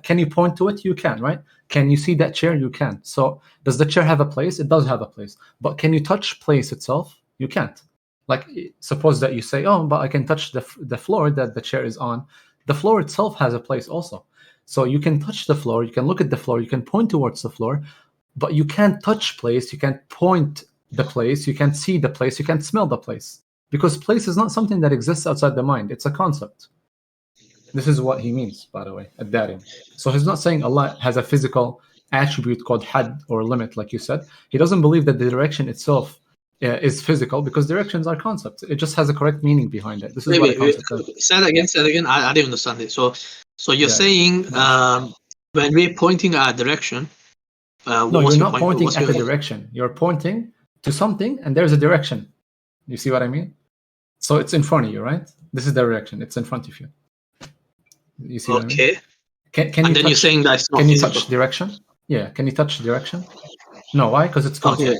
Can you point to it? You can, right? Can you see that chair? You can. So does the chair have a place? It does have a place. But can you touch place itself? You can't. Like, suppose that you say, oh, but I can touch the floor that the chair is on. The floor itself has a place also. So you can touch the floor, you can look at the floor, you can point towards the floor, but you can't touch place, you can't point the place, you can't see the place, you can't smell the place. Because place is not something that exists outside the mind, it's a concept. This is what he means, by the way, ad-darim. So he's not saying Allah has a physical attribute called had or limit, like you said. He doesn't believe that the direction itself is physical, because directions are concepts. It just has a correct meaning behind it. This is what a concept is. Say that again. I didn't understand it. So you're saying when we're pointing at direction, no, you're not pointing at the direction. You're pointing to something, and there's a direction. You see what I mean? So it's in front of you, right? This is the direction. It's in front of you. You see what I mean? Okay. Can And you then touch, you're saying that it's not can you physical. touch direction? Yeah. Can you touch direction? No. Why? Because it's concept. Okay.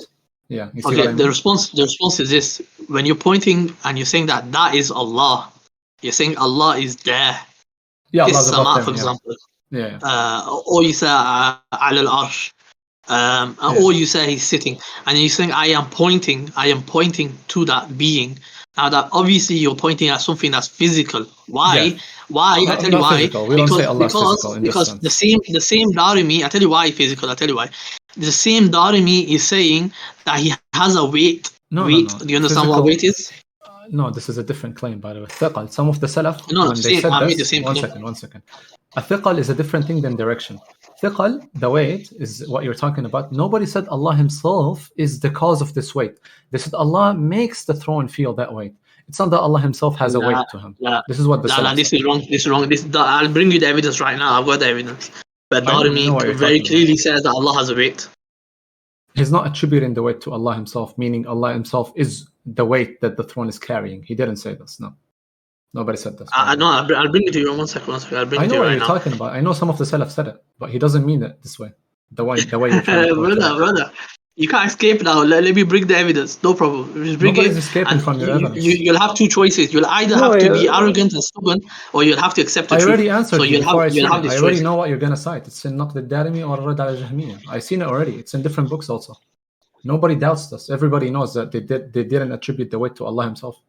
Yeah. You see Okay. what I mean? The response is this: when you're pointing and you're saying that is Allah, you're saying Allah is there. Yeah, This Allah's above sama, them, for yeah. example. Yeah. Or you say al arsh. Or you say he's sitting, and you're saying I am pointing to that being. Now that obviously you're pointing at something that's physical. Why? Yeah. Why? I tell you Not why. physical. We don't say Allah's physical in this Because sense. the same Darimi, I tell you why physical. I tell you why. The same Darimi is saying that he has a weight. No. Do you understand what weight is? No, this is a different claim, by the way. Thiqal. Some of the Salaf, No, when they said I made the this, same claim. one second. A thiqal is a different thing than direction. Thiqal, the weight, is what you're talking about. Nobody said Allah himself is the cause of this weight. They said Allah makes the throne feel that weight. It's not that Allah himself has a weight to him. This is what the Salaf this said. is wrong. This is wrong. I'll bring you the evidence right now. I've got the evidence. But I know what Darimi you're very talking clearly says that Allah has a weight. He's not attributing the weight to Allah himself, meaning Allah himself is the weight that the throne is carrying. He didn't say this, no. Nobody said this. I know. I'll bring it to you in one second. I'll bring I it to know you what right you're now. talking about. I know some of the Salaf said it, but he doesn't mean it this way. The way you're trying to portray it. brother, you can't escape now. Let me bring the evidence. No problem. Just bring Nobody's it, escaping and from your evidence. you'll have two choices. You'll either have to be arrogant and stubborn, or you'll have to accept the I truth. already answered you before I seen it. this I already choice. know what you're going to cite. It's in Naqd al-Darimi or Rad al-Jahmiyyah. I've seen it already. It's in different books also. Nobody doubts this. Everybody knows that they didn't attribute the weight to Allah himself.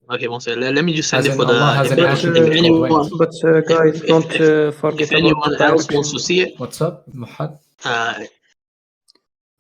Okay, one second. Let me just send As it in for Allah the. has an If attribute called anyone, weight. But guys, don't forget if about anyone the else wants direction. to see it, What's up, Muhammad?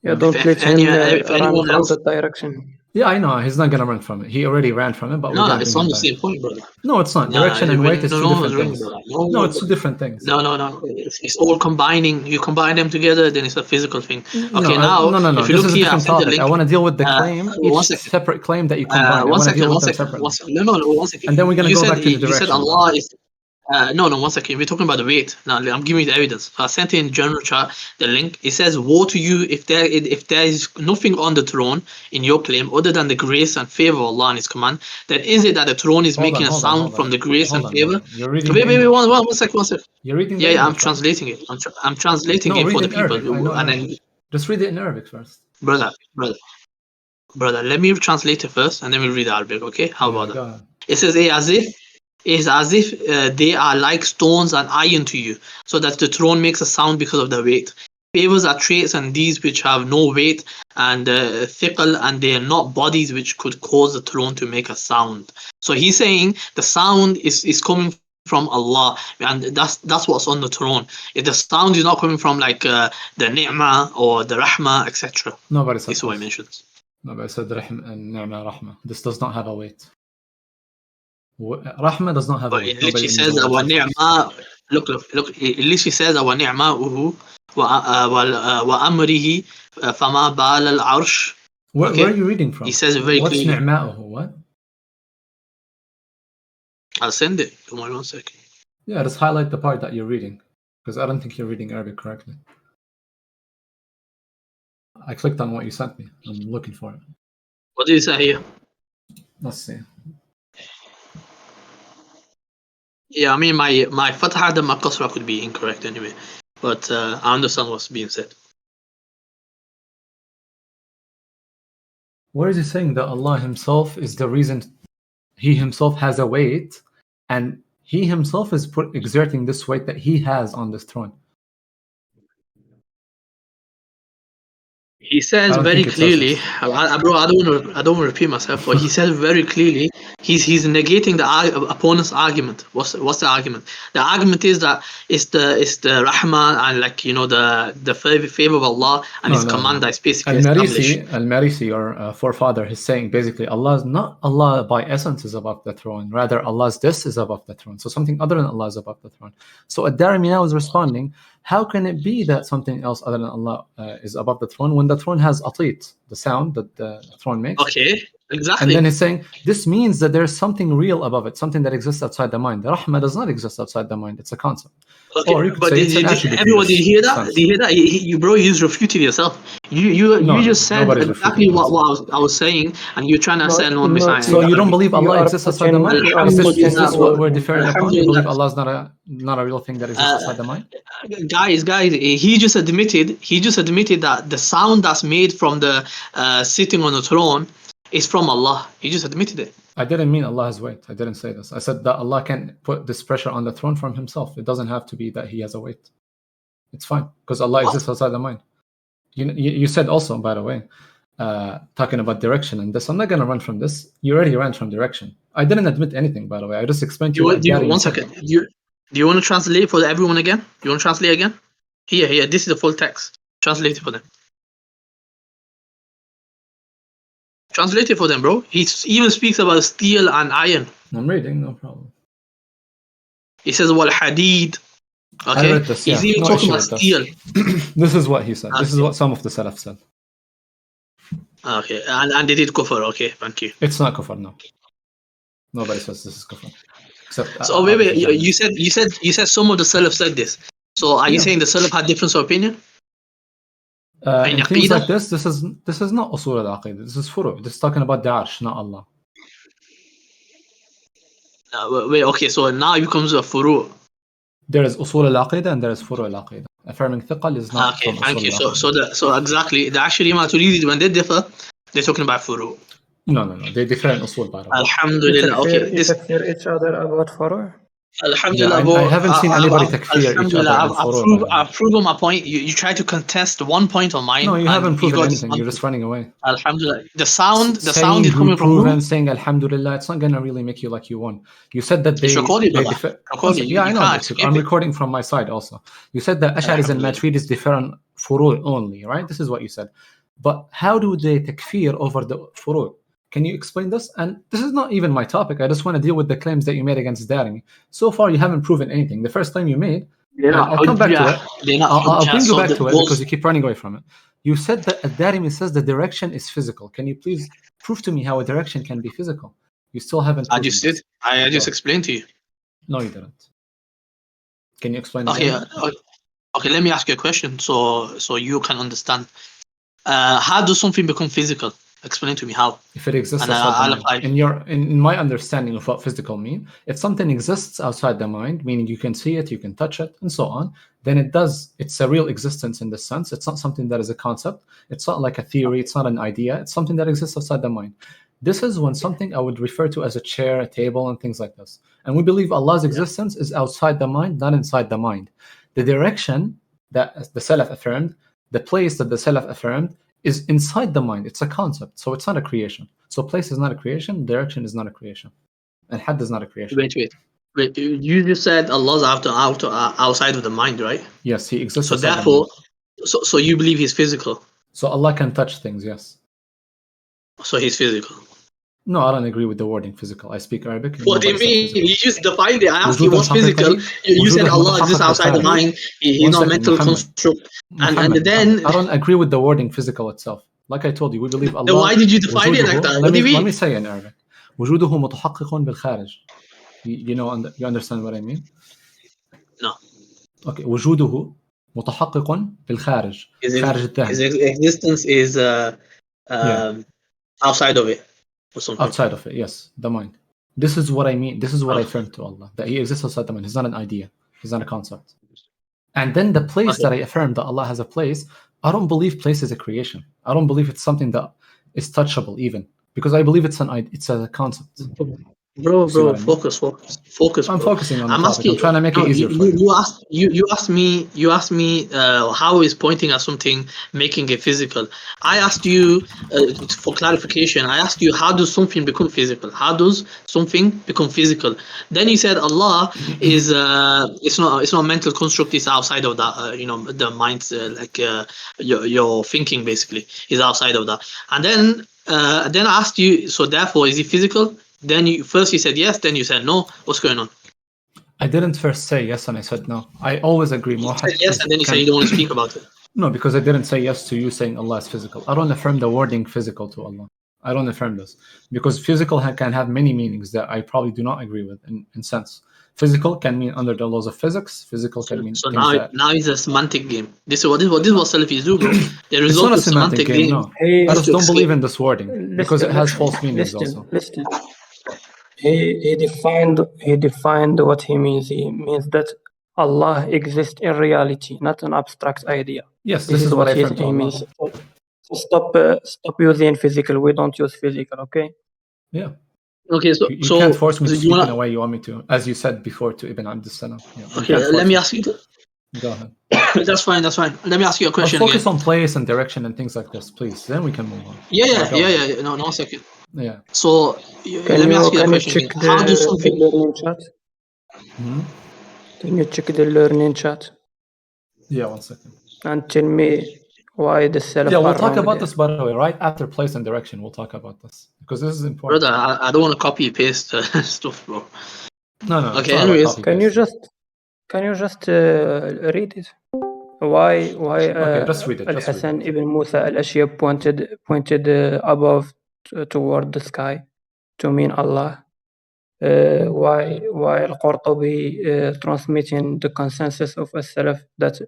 Yeah, don't let him if run anyone from else, the direction. Yeah, I know. He's not going to run from it. He already ran from it, but we're no, going to it's bring on him the back. same point, brother. No, it's not. Direction and weight is two different things. No, it's two different things. No. It's all combining. You combine them together, then it's a physical thing. Okay, no. if you This look is a here, different topic. I want to deal with the claim, one each second. separate claim that you combine. I want to deal with them separately. One second. And then we're going to go back to the You said direction. Allah is. No, 1 second. We're talking about the weight. Now I'm giving you the evidence. I sent in general chat the link. It says, "Woe to you if there is nothing on the throne in your claim other than the grace and favor of Allah and His command. Then is it that the throne is making a sound from the grace and favor?" You're reading Wait, one second. You're reading Yeah, I'm English, translating it. I'm translating no, it read for the in people. Arabic. I know And Arabic. then, Just read it in Arabic first. brother, let me translate it first, and then we read Arabic. Okay? How about that? Ahead. It says, as if they are like stones and iron to you, so that the throne makes a sound because of the weight. Favors are traits and these which have no weight, and thiqal, and they are not bodies which could cause the throne to make a sound. So he's saying the sound is coming from Allah, and that's what's on the throne. If the sound is not coming from like the ni'mah or the rahmah, etc. Nobody said This is what he mentions. Nobody said ni'mah rahmah. This does not have a weight. Rahmah does not have a But weight. it literally says our ni'mah. Look. It literally says our ni'ma'uhu wa amrihi fama bal al arsh. Where are you reading from? He says it very What's clearly. ni'ma'uhu? What? I'll send it. Come on, 1 second. Yeah, just highlight the part that you're reading, because I don't think you're reading Arabic correctly. I clicked on what you sent me. I'm looking for it. What did he say here? Let's see. Yeah, I mean my fatha and my kasra could be incorrect anyway, but I understand what's being said. Where is he saying that Allah himself is the reason? He himself has a weight, and he himself is exerting this weight that he has on this throne. He says very clearly, bro. I don't want to repeat myself, but he says very clearly he's negating the opponent's argument. What's the argument? The argument is that it's the rahmah and the favor of Allah and His command that is basically established. Al-Marisi, your forefather, is saying basically Allah by essence is above the throne. Rather, Allah's this is above the throne. So something other than Allah is above the throne. So Ad-Darimi now is responding, how can it be that something else other than Allah is above the throne when the throne has atit, the sound that the throne makes? Okay, exactly. And then he's saying, this means that there's something real above it, something that exists outside the mind. The Rahmah does not exist outside the mind. It's a concept. Okay, or you could but say it's an attribute. everyone, did you hear that? Did you hear that? You bro, you just refuted yourself. You just said exactly what I was saying, and you're trying to say one beside. So you don't believe Allah exists outside the mind? Is this what we're differing upon? You believe Allah is not a real thing that exists outside the mind? Guys, he just admitted that the sound that's made from the sitting on the throne is from Allah. He just admitted it. I didn't mean Allah has weight. I didn't say this. I said that Allah can put this pressure on the throne from himself. It doesn't have to be that he has a weight. It's fine because Allah exists outside the mind. You said also, by the way, talking about direction and this. I'm not going to run from this. You already ran from direction. I didn't admit anything, by the way. I just explained to you. One second. Do you want to translate for everyone again? Do you want to translate again? Here. This is the full text. Translate it for them. Translate it for them, bro. He even speaks about steel and iron. I'm reading, no problem. He says, "Wal hadid." Okay, he's even talking about steel. This is what he said. Okay. This is what some of the Salaf said. Okay, and they did kufr. Okay, thank you. It's not kufr, no. Nobody says this is kufr. Except. So wait. You said some of the Salaf said this. So are you saying the Salaf had difference of opinion? In things like this is not usul al-aqidah. This is furu'. This is talking about the arsh, not Allah. Wait, okay, so now it becomes a furu'. There is usul al-aqidah and there is furu' al-aqidah. Affirming thiqal is not. Okay, thank you. So exactly, the Ashari Maturidi, when they differ, they're talking about furu'. No. They differ in usul. Alhamdulillah. Okay, this each other about furu'. Alhamdulillah, I haven't seen anybody takfir each other. I've proven my point. You try to contest one point of mine. No, you haven't proven anything. You're just running away. Alhamdulillah. The sound is coming from who? Saying Alhamdulillah, it's not gonna really make you like you won. You said that they differ. Yeah, I know. I'm recording from my side also. You said that Asharis and Maturidis differ on furu' only, right? This is what you said. But how do they takfir over the furu'? Can you explain this? And this is not even my topic. I just want to deal with the claims that you made against Darimi. So far, you haven't proven anything. The first time you made, I'll come back to it. I'll bring you back to it because you keep running away from it. You said that Darimi says the direction is physical. Can you please prove to me how a direction can be physical? You still haven't. I just did. I just explained to you. No, you didn't. Can you explain? Okay. Let me ask you a question so you can understand. How does something become physical? Explain to me how. If it exists outside the mind. In my understanding of what physical means, if something exists outside the mind, meaning you can see it, you can touch it, and so on, then it's a real existence in this sense. It's not something that is a concept. It's not like a theory. It's not an idea. It's something that exists outside the mind. This is when something I would refer to as a chair, a table, and things like this. And we believe Allah's existence is outside the mind, not inside the mind. The direction that the Salaf affirmed, the place that the Salaf affirmed, is inside the mind. It's a concept, so it's not a creation. So place is not a creation, direction is not a creation, and hadd is not a creation. Wait. You just said Allah's outside of the mind, right? Yes, He exists. So therefore, so you believe He's physical. So Allah can touch things, yes. So He's physical. No, I don't agree with the wording physical. I speak Arabic. What do you mean? You just defined it. I asked you what's physical. You said Allah exists outside the mind. He's not a mental construct. And then I don't agree with the wording physical itself. Like I told you, we believe Allah. Then why did you define it like that? What do you mean? Let me say in Arabic. وجوده متحقق بالخارج. You understand what I mean? No. Okay. وجوده متحقق بالخارج. خارج الذهن. His existence is outside of it. Outside of it, yes, the mind. This is what I mean. This is what I affirm to Allah, that He exists outside the mind. He's not an idea. He's not a concept. And then the place that I affirm that Allah has a place, I don't believe place is a creation. I don't believe it's something that is touchable even, because I believe it's a concept. Bro, See what I mean? focus. I'm bro. focusing on the I'm topic. asking. I'm trying to make it No, easier for you. you asked me how is pointing at something making it physical. I asked you for clarification. I asked you how does something become physical? How does something become physical? Then you said Allah is it's not a mental construct. It's outside of that. The mind your thinking basically is outside of that. And then I asked you. So therefore, is it physical? Then you said yes, then you said no. What's going on? I didn't first say yes and I said no. I always agree. You said yes, and then you said you don't want to speak about it. No, because I didn't say yes to you saying Allah is physical. I don't affirm the wording physical to Allah. I don't affirm this. Because physical can have many meanings that I probably do not agree with in sense. Physical can mean under the laws of physics. Physical can mean So things that... now it's a semantic game. This is what Salafis do, bro. They It's result not a to semantic game, no. I just don't believe in this wording because it has false meanings also. Listen. He defined what he means. He means that Allah exists in reality, not an abstract idea. Yes, this is what I affirm to he Allah. means. So stop using physical. We don't use physical, okay? Yeah. Okay, so You can't force me to speak wanna... in a way you want me to, as you said before to Ibn Abd Salam. Yeah, okay, let me ask you. Go ahead. That's fine. Let me ask you a question. Let's focus again. on place and direction and things like this, please. Then we can move on. Yeah. No, 1 second. Yeah. So let me ask you a question. Check How does something... the learning chat? Can you check the learning chat? Yeah, 1 second. And tell me why the Salaf Yeah, we'll are talk wrong about there. this, by the way, right after place and direction. We'll talk about this because this is important. Brother, I don't want to copy paste stuff, bro. No. Okay, anyways, can you just read it? Why okay, just read it. Al-Hasan ibn Musa al-Ashiyab pointed above toward the sky to mean Allah. Why Al-Qurtubi transmitting the consensus of as-Salaf that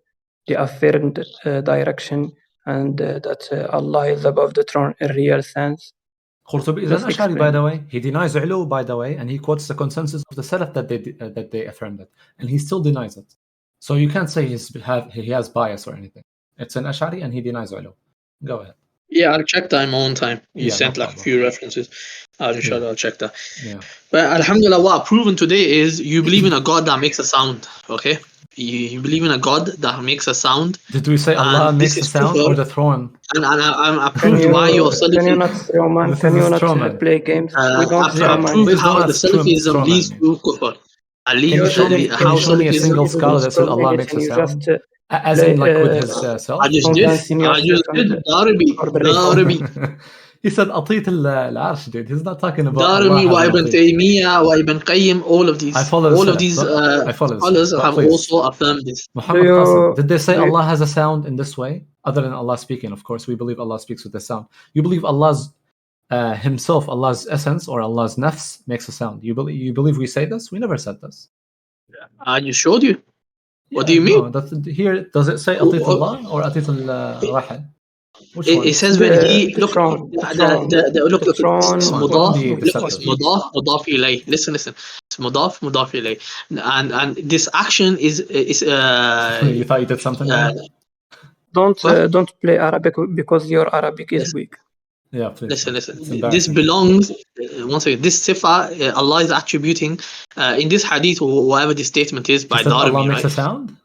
they affirmed direction and that Allah is above the throne in real sense. Qurtubi is an Ashari, by the way. He denies Ulu, by the way, and he quotes the consensus of the Salaf that they affirmed it, and he still denies it. So you can't say he has bias or anything. It's an Ashari, and he denies Ulu. Go ahead. Yeah, I'll check that in my own time. You sent no like a few references. Inshallah, I'll check that. Yeah. But Alhamdulillah, what I've proven today is you believe in a God that makes a sound. Okay, you believe in a God that makes a sound. Did we say Allah makes a sound or the throne? And I proved why you're Salafi. Can you not strawman? Can you not play games? We don't I proved how the Salafism leads to kufr. Can you show me a single scholar that says Allah makes a sound? As in, like with his self? I just did. Arabi. He said أطيت العرش, dude. He's not talking about Darimi wa Ibn Taymiyyah wa Ibn Qayyim, all of these scholars have also affirmed this. Muhammad Qasim, did they say Allah has a sound in this way? Other than Allah speaking, of course. We believe Allah speaks with a sound. You believe Allah's himself, Allah's essence or Allah's nafs makes a sound. You believe we say this? We never said this. I just showed you. What do you mean? No, here, does it say أطيت Allah or أطيت الواحد? It says when he look mudaf ilay. Listen. It's mudaf ilay. And this action is you thought you did something wrong? Don't play Arabic because your Arabic is weak. Yeah, please. Listen. This belongs once again. This sifa Allah is attributing in this hadith or whatever the statement is by Darimi. Allah makes a sound.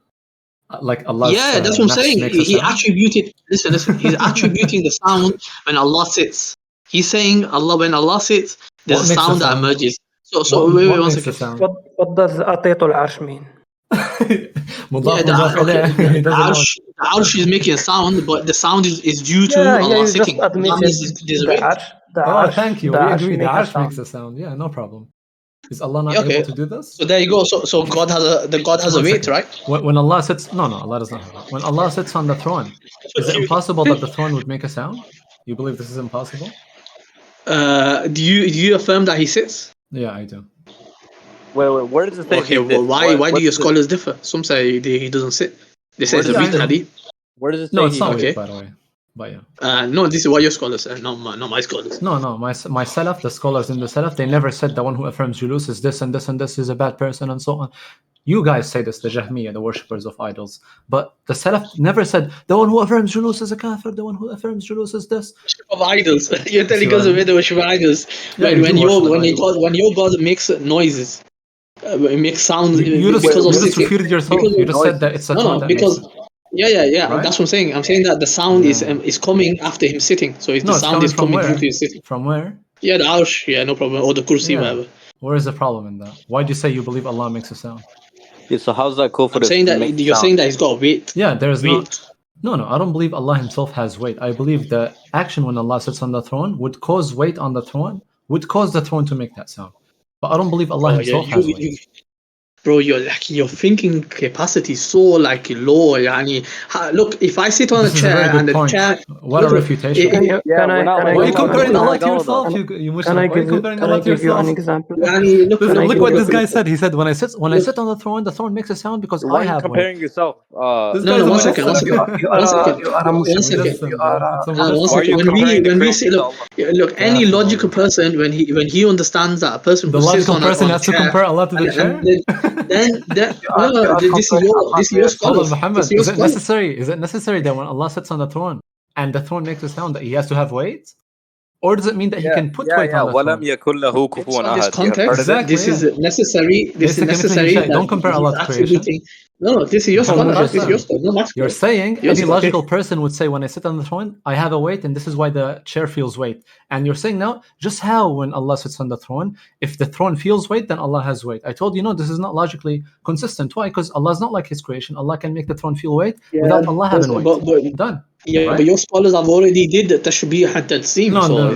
Like Allah. Yeah, that's what I'm saying. He attributed. Listen. He's attributing the sound when Allah sits. He's saying when Allah sits, there's a sound that emerges. So wait 1 second. What does Atitul Arsh mean? The Arsh is making a sound, but the sound is due to Allah sitting. Thank you. We agree. The Arsh makes a sound. Yeah, no problem. Is Allah not able to do this? So there you go. So God has a weight, right? When Allah sits, no, Allah does not have that. When Allah sits on the throne, is it impossible that the throne would make a sound? You believe this is impossible? Do you affirm that He sits? Yeah, I do. Wait, where does it say? Okay, well, why do your scholars differ? Some say he doesn't sit. They say it's a weak hadith. Where does it say? No, it's not weak, by the way. But yeah. No, this is what your scholars said, not my scholars. No, my Salaf, the scholars in the Salaf, they never said the one who affirms Julus is this and this and this is a bad person and so on. You guys say this, the Jahmiyyah, the worshippers of idols. But the Salaf never said the one who affirms Julus is a kafir, the one who affirms Julus is this. Worship of idols. You're telling us about the worship of idols. Yeah, when your God makes noises, it makes sounds. You just refuted yourself. You just said that it's a tone that because makes it. Yeah. Right? That's what I'm saying. I'm saying that the sound is coming after him sitting. So the sound is coming due to his sitting. From where? Yeah, the arsh. Yeah, no problem. Or the kursi, whatever. Where is the problem in that? Why do you say you believe Allah makes a sound? Yeah, so how's that cool for I'm saying that you're saying that he's got weight. Yeah, there's weight. No, I don't believe Allah himself has weight. I believe the action when Allah sits on the throne would cause weight on the throne, would cause the throne to make that sound. But I don't believe Allah himself has weight. Bro, your thinking capacity is so low. Look, if I sit on a chair and the chair. What a refutation! Why are you comparing Allah to yourself? Can I give you an example? Look what this guy said. He said, "When I sit on the throne makes a sound because I have." Why are you comparing yourself? No, one second. When we say, look, any logical person when he understands that a person who sits on person has to compare Allah to the chair. Then this is your scholars. Muhammad, is it necessary? Is it necessary that when Allah sits on the throne and the throne makes a sound that he has to have weight? Or does it mean that he can put weight on the throne? This context, this is necessary. This is necessary. Don't compare Allah to creation. No, this is your scholar. This is your scholar. You're saying any logical person would say, when I sit on the throne, I have a weight, and this is why the chair feels weight. And you're saying now, just how when Allah sits on the throne, if the throne feels weight, then Allah has weight. I told you, no, this is not logically consistent. Why? Because Allah is not like His creation. Allah can make the throne feel weight without Allah having weight. Done. Yeah, right? But your scholars have already did the tashbih and talseem. No.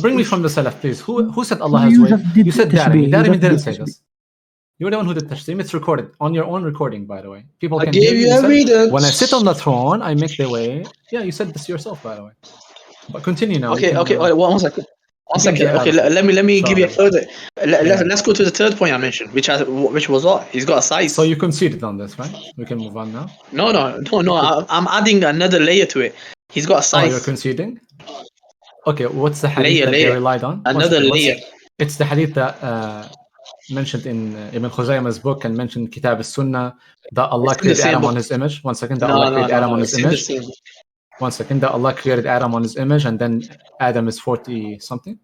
Bring me from the Salaf, please. Who said Allah has weight? You said Darimi. Darimi didn't say this. You're the one who did tashseem. It's recorded on your own recording, by the way. People can hear you evidence. When I sit on the throne, I make the way. Yeah, you said this yourself, by the way. But continue now. Okay. One second. Okay, let me give you a further. Let's go to the third point I mentioned, which was what? He's got a size. So you conceded on this, right? We can move on now. No. I'm adding another layer to it. He's got a size. Oh, you're conceding? Okay, what's the hadith that they relied on? Another layer. It's the hadith that mentioned in Ibn Khuzaymah's book and mentioned Kitab al-Sunnah that Allah created Adam on his image. One second, that Allah created Adam on his image. One second, that Allah created Adam on his image and then Adam is 40 something.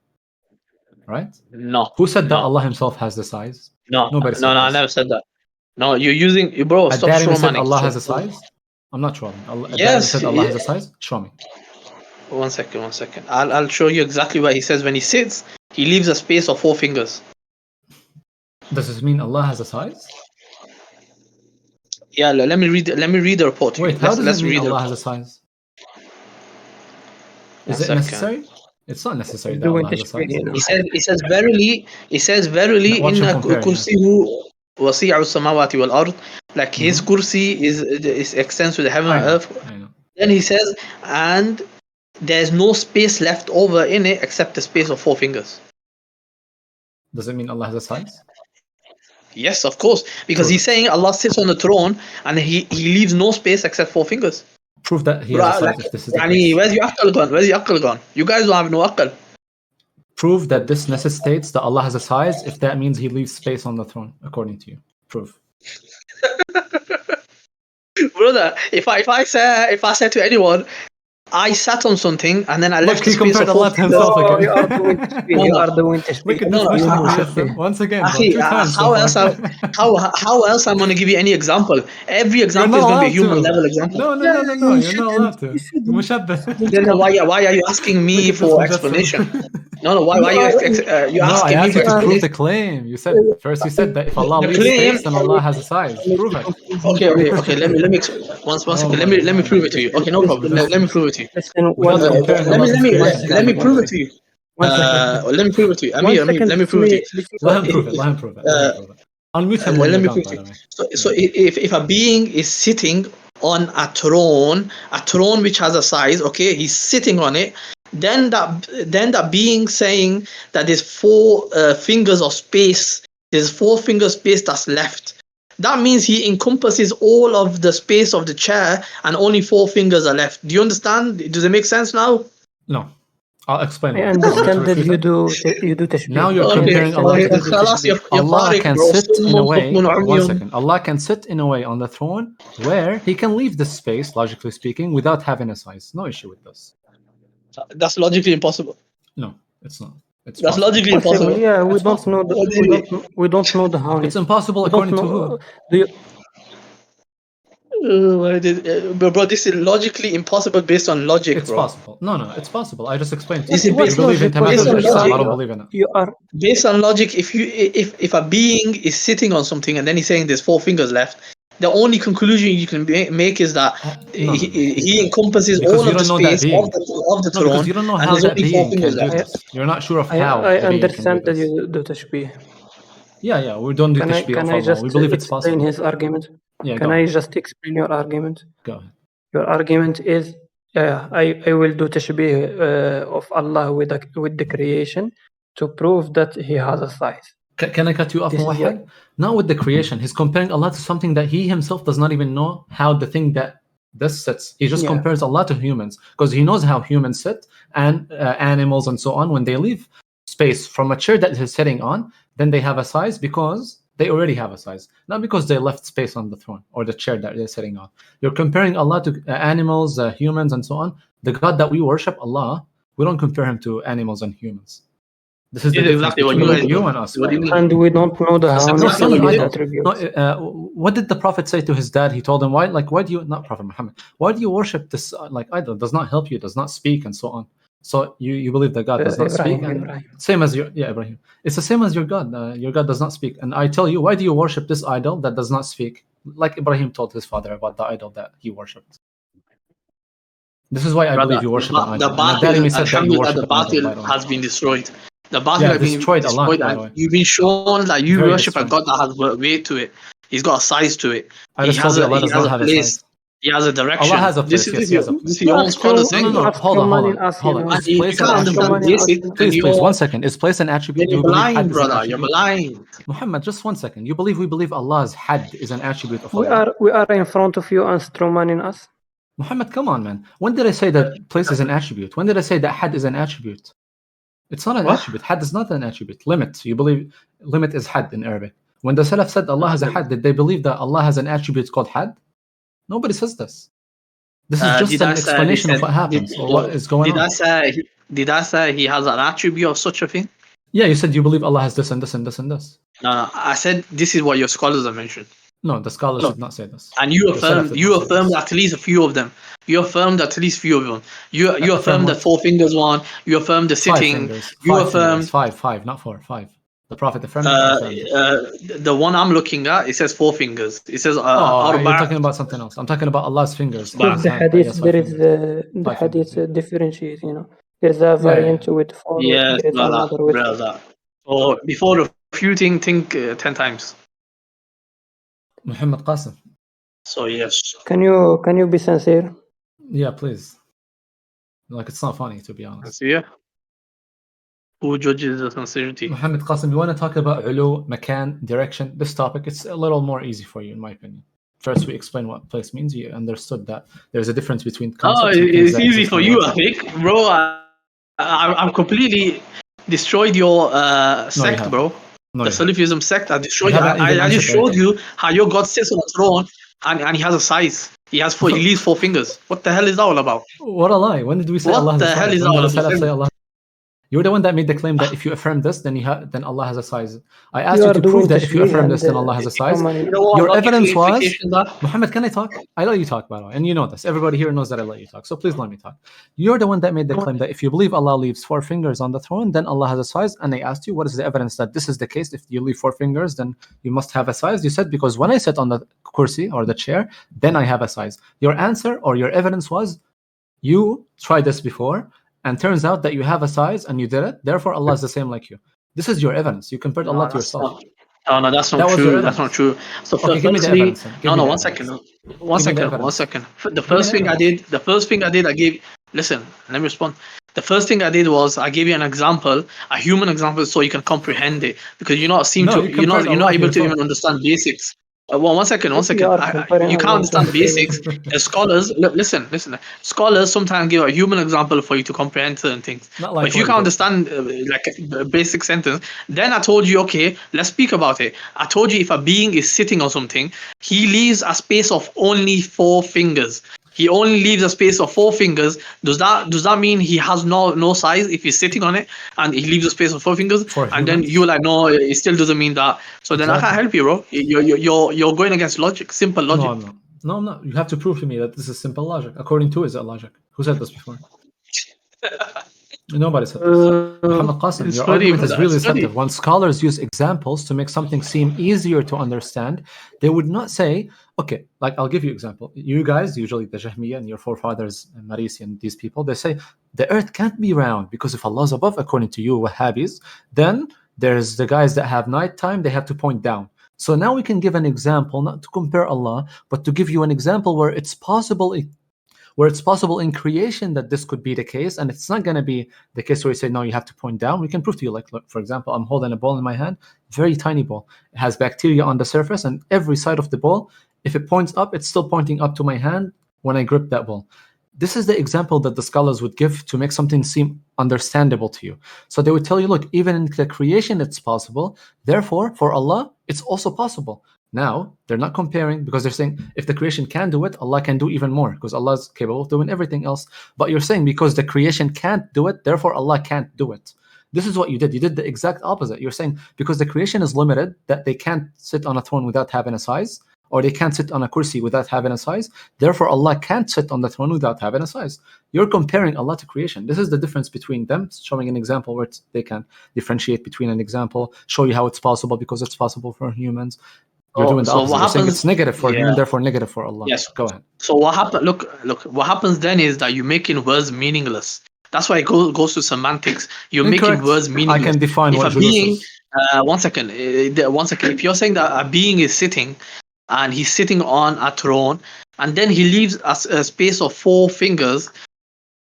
Right? No. Who said that Allah himself has the size? Nobody said I never said that. No, you're using, bro, stop said Allah has a size? I'm not trolling. Yes. Said Allah has a size? Show me. One second. I'll show you exactly what he says. When he sits, he leaves a space of 4 fingers. Does this mean Allah has a size? Yeah, let me read the report. Wait, how does it mean Allah has a size? Is it necessary? It's not necessary that Allah has a size. It says verily inna kursiyu wasi'u samawati wal ard. Like his kursi is extends to the heaven and earth. Then he says, and there's no space left over in it except the space of 4 fingers. Does it mean Allah has a size? Yes, of course. Because he's saying Allah sits on the throne and he leaves no space except 4 fingers. Prove that he has a size if this is the case. Where's your aql gone? You guys don't have no aql. Prove that this necessitates that Allah has a size if that means he leaves space on the throne, according to you. Prove. Brother, if I say to anyone, I sat on something and then I left the space of 4 fingers. You are doing tashbih. Once again. How else I'm going to give you any example? Every example is going to be a human level example. No. You're not allowed to. Then why are you asking me for explanation? No. Why are you asking me for to explanation? prove the claim. You said that if Allah leaves space, then Allah has a size. Prove it. Okay. Let me one second. Let me prove it to you. Okay, no problem. Let me prove it to you. Let me prove it to you. Let me prove it to you. Amir, let me prove it to you. Let him prove it. Unmute him. Let me prove it to you. So if a being is sitting on a throne which has a size, okay, he's sitting on it, then that being saying that there's 4 fingers of space, there's 4 finger space that's left. that means he encompasses all of the space of the chair and only 4 fingers are left. Do you understand? Does it make sense now? No. I'll explain I why. understand that refute you do tashbih. Now you're I comparing understand Allah that to you do خلاص tashbih. يا Allah فارق can bro. sit in a way. صم One عميان. second. Allah can sit in a way on the throne where he can leave this space, logically speaking, without having a size. No issue with this. That's logically impossible. No, it's not. It's That's possible. logically Possible, impossible. yeah. We It's don't possible. know. What do you- We don't know the harness. It's impossible We don't according to who? know. Do you? Bro, this is logically impossible based on logic, It's bro. possible. No, it's possible. I just explained to Is you. it You based- believe in What's Tamathul logic? Islam. I You don't believe in it. You are Based on logic, if a being is sitting on something and then he's saying there's 4 fingers left, the only conclusion you can make is that No. he encompasses Because all you of the don't know that space being. of the No, throne, because you don't know and how there's that only 4 being fingers can do left. this. You're not sure of how I the being can do understand that this. you do tashbih. Yeah, we don't do tashbih Can of I Allah. just We believe it's explain possible. his argument? Yeah, Can go I ahead. just explain your argument? Go ahead. Your argument is, I will do tashbih of Allah with the creation to prove that he has a size. Can I cut you off, This is Muwahhid? Not with the creation. He's comparing Allah to something that he himself does not even know how the thing that this sits. He just Yeah. compares Allah to humans because he knows how humans sit and animals and so on. When they leave space from a chair that he's sitting on, then they have a size because they already have a size, not because they left space on the throne or the chair that they're sitting on. You're comparing Allah to animals, humans, and so on. The God that we worship, Allah, we don't compare him to animals and humans. This is the difference Exactly what between you you guys and us. What do you mean? And we don't know the That's harness exactly No, and what his you did. attributes. what did the Prophet say to his dad? He told him, why do you, not Prophet Muhammad, why do you worship this idol? Does not help you, does not speak, and so on. So you believe that God does not speak, and same as Ibrahim. It's the same as your God. Your God does not speak. And I tell you, why do you worship this idol that does not speak? Like Ibrahim told his father about the idol that he worshipped. This is why I believe you worship an idol. The batil has been destroyed. The batil has been destroyed a lot, destroyed, by and the way. you've been shown that you Very worship a destroyed. God that has weight to it. He's got a size to it. I just told you Allah does not have a place. size. He has a direction. Allah has a place. Yes, he has a place. This is your own scholar saying. No. Hold on. And Is you place an can't understand attribute? basic. Please, 1 second. Is place an attribute? Then you're You believe had blind, is an brother. You're attribute? blind. Muhammad, just 1 second. We believe Allah's had is an attribute of Allah. We are in front of you and strawmanning us. Muhammad, come on, man. When did I say that place is an attribute? When did I say that had is an attribute? It's not an attribute. Had is not an attribute. Limit. You believe limit is had in Arabic. When the Salaf said Allah has a had, did they believe that Allah has an attribute called had? Nobody says this. This is just an explanation of what happens or what is going on. Did I say he has an attribute of such a thing? Yeah, you said you believe Allah has this and this and this and this. No, I said this is what your scholars have mentioned. No, the scholars did not say this. And you affirmed at least a few of them. You affirmed at least few of them. You affirmed the 4 fingers one. You affirmed the sitting. You affirmed five, not 4, 5. The Prophet affirmed. The one I'm looking at, it says 4 fingers. It says you're talking about something else. I'm talking about Allah's fingers. Because the hadith, there is the hadith differentiate. There's a variant with 4. Yes, there is another with brother. Oh, before refuting, think 10 times. Muhammad Qasim. So yes. Can you be sincere? Yeah, please. Like, it's not funny, to be honest. Yeah. Who judges the sincerity? Muhammad Qasim, you want to talk about ulu, makan, direction, this topic? It's a little more easy for you, in my opinion. First, we explain what place means. You understood that there's a difference between concepts. It's easy for you, I think. Bro, I'm completely destroyed your sect, bro. The Salafism sect, I destroyed it. I just showed you how your God sits on the throne and he has a size. He leaves 4 fingers. What the hell is that all about? What a lie. When did we say Allah has a size? What the hell is that all about? You're the one that made the claim that if you affirm this, then Allah has a size. I asked you to prove that if you affirm this, then Allah has a size. Your evidence was... Muhammad, can I talk? I let you talk, by the way. And you know this. Everybody here knows that I let you talk. So please let me talk. You're the one that made the claim that if you believe Allah leaves 4 fingers on the throne, then Allah has a size. And I asked you, what is the evidence that this is the case? If you leave 4 fingers, then you must have a size. You said, because when I sit on the kursi or the chair, then I have a size. Your answer or your evidence was, you tried this before, and turns out that you have a size and you did it. Therefore, Allah is the same like you. This is your evidence. You compared Allah to yourself. No, that's not true. That's not true. So okay, give me the evidence. One second. The first thing I did, I gave. Listen, let me respond. The first thing I did was I gave you an example, a human example, so you can comprehend it, because you're not able to even understand basics. Well, one second. If you are comparing You can't understand against basics. Scholars, listen. Scholars sometimes give a human example for you to comprehend certain things. Not But like if you what can't you did. understand like a basic sentence, then I told you, okay, let's speak about it. I told you if a being is sitting on something, he leaves a space of only 4 fingers. He only leaves a space of 4 fingers. Does that mean he has no size if he's sitting on it and he leaves a space of 4 fingers? For And then humans? you're like, no, it still doesn't mean that. So then I can't Exactly. help you, bro. You're going against logic, simple No, logic. I'm not. No, I'm not. You have to prove to me that this is simple logic. According to, is it logic? Who said this before? Nobody said this. Muhammad Qasim, It's your funny, argument is brother. really It's funny. deceptive. When scholars use examples to make something seem easier to understand, they would not say, okay, like I'll give you an example. You guys, usually the Jahmiyyah and your forefathers, Marisi and these people, they say the earth can't be round because if Allah is above, according to you, Wahhabis, then there's the guys that have nighttime, they have to point down. So now we can give an example, not to compare Allah, but to give you an example where it's possible in creation that this could be the case, and it's not going to be the case where you say, no, you have to point down. We can prove to you, like, look, for example, I'm holding a ball in my hand, very tiny ball. It has bacteria on the surface, and every side of the ball, if it points up, it's still pointing up to my hand when I grip that ball. This is the example that the scholars would give to make something seem understandable to you. So they would tell you, look, even in the creation, it's possible. Therefore, for Allah, it's also possible. Now, they're not comparing because they're saying if the creation can do it, Allah can do even more because Allah is capable of doing everything else. But you're saying because the creation can't do it, therefore Allah can't do it. This is what you did. You did the exact opposite. You're saying because the creation is limited, that they can't sit on a throne without having a size, or they can't sit on a kursi without having a size, therefore Allah can't sit on the throne without having a size. You're comparing Allah to creation. This is the difference between them, showing an example where they can differentiate between an example, show you how it's possible because it's possible for humans. You're doing the opposite. You're saying it's negative for human, therefore negative for Allah. Yes. Go ahead. So what happens? Look. What happens then is that you're making words meaningless. That's why it goes to semantics. You're Incorrect. making words meaningless. I can define if what a being, julus is. 1 second, 1 second. If you're saying that a being is sitting, and he's sitting on a throne, and then he leaves a space of 4 fingers.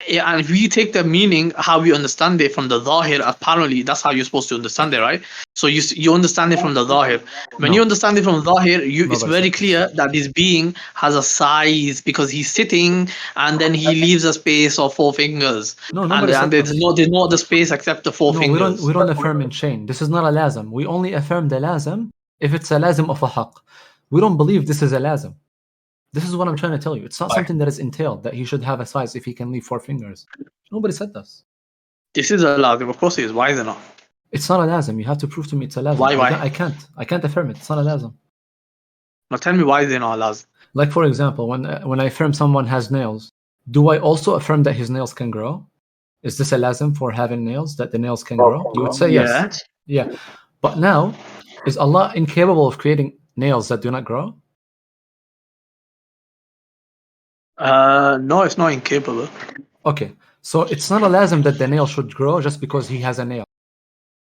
And if you take the meaning, how you understand it from the Zahir, apparently that's how you're supposed to understand it, right? So you understand it from the Zahir. When you understand it from Zahir, it's very clear that this being has a size because he's sitting and then he leaves a space of 4 fingers. No, and there's no other space except the 4 fingers. We don't affirm in chain. This is not a lazim. We only affirm the lazim if it's a lazim of a haqq. We don't believe this is a lazim. This is what I'm trying to tell you. It's not something that is entailed, that he should have a size if he can leave 4 fingers. Nobody said this. This is a lazim. Of course it is. Why is it not? It's not a lazim. You have to prove to me it's a lazim. Why? I can't affirm it. It's not a lazim. Now tell me why is it not a lazim? Like, for example, when I affirm someone has nails, do I also affirm that his nails can grow? Is this a lazim for having nails, that the nails can grow? You would say yes. Yeah. But now, is Allah incapable of creating nails that do not grow? No, it's not incapable. Okay, so it's not a lazim that the nail should grow just because he has a nail.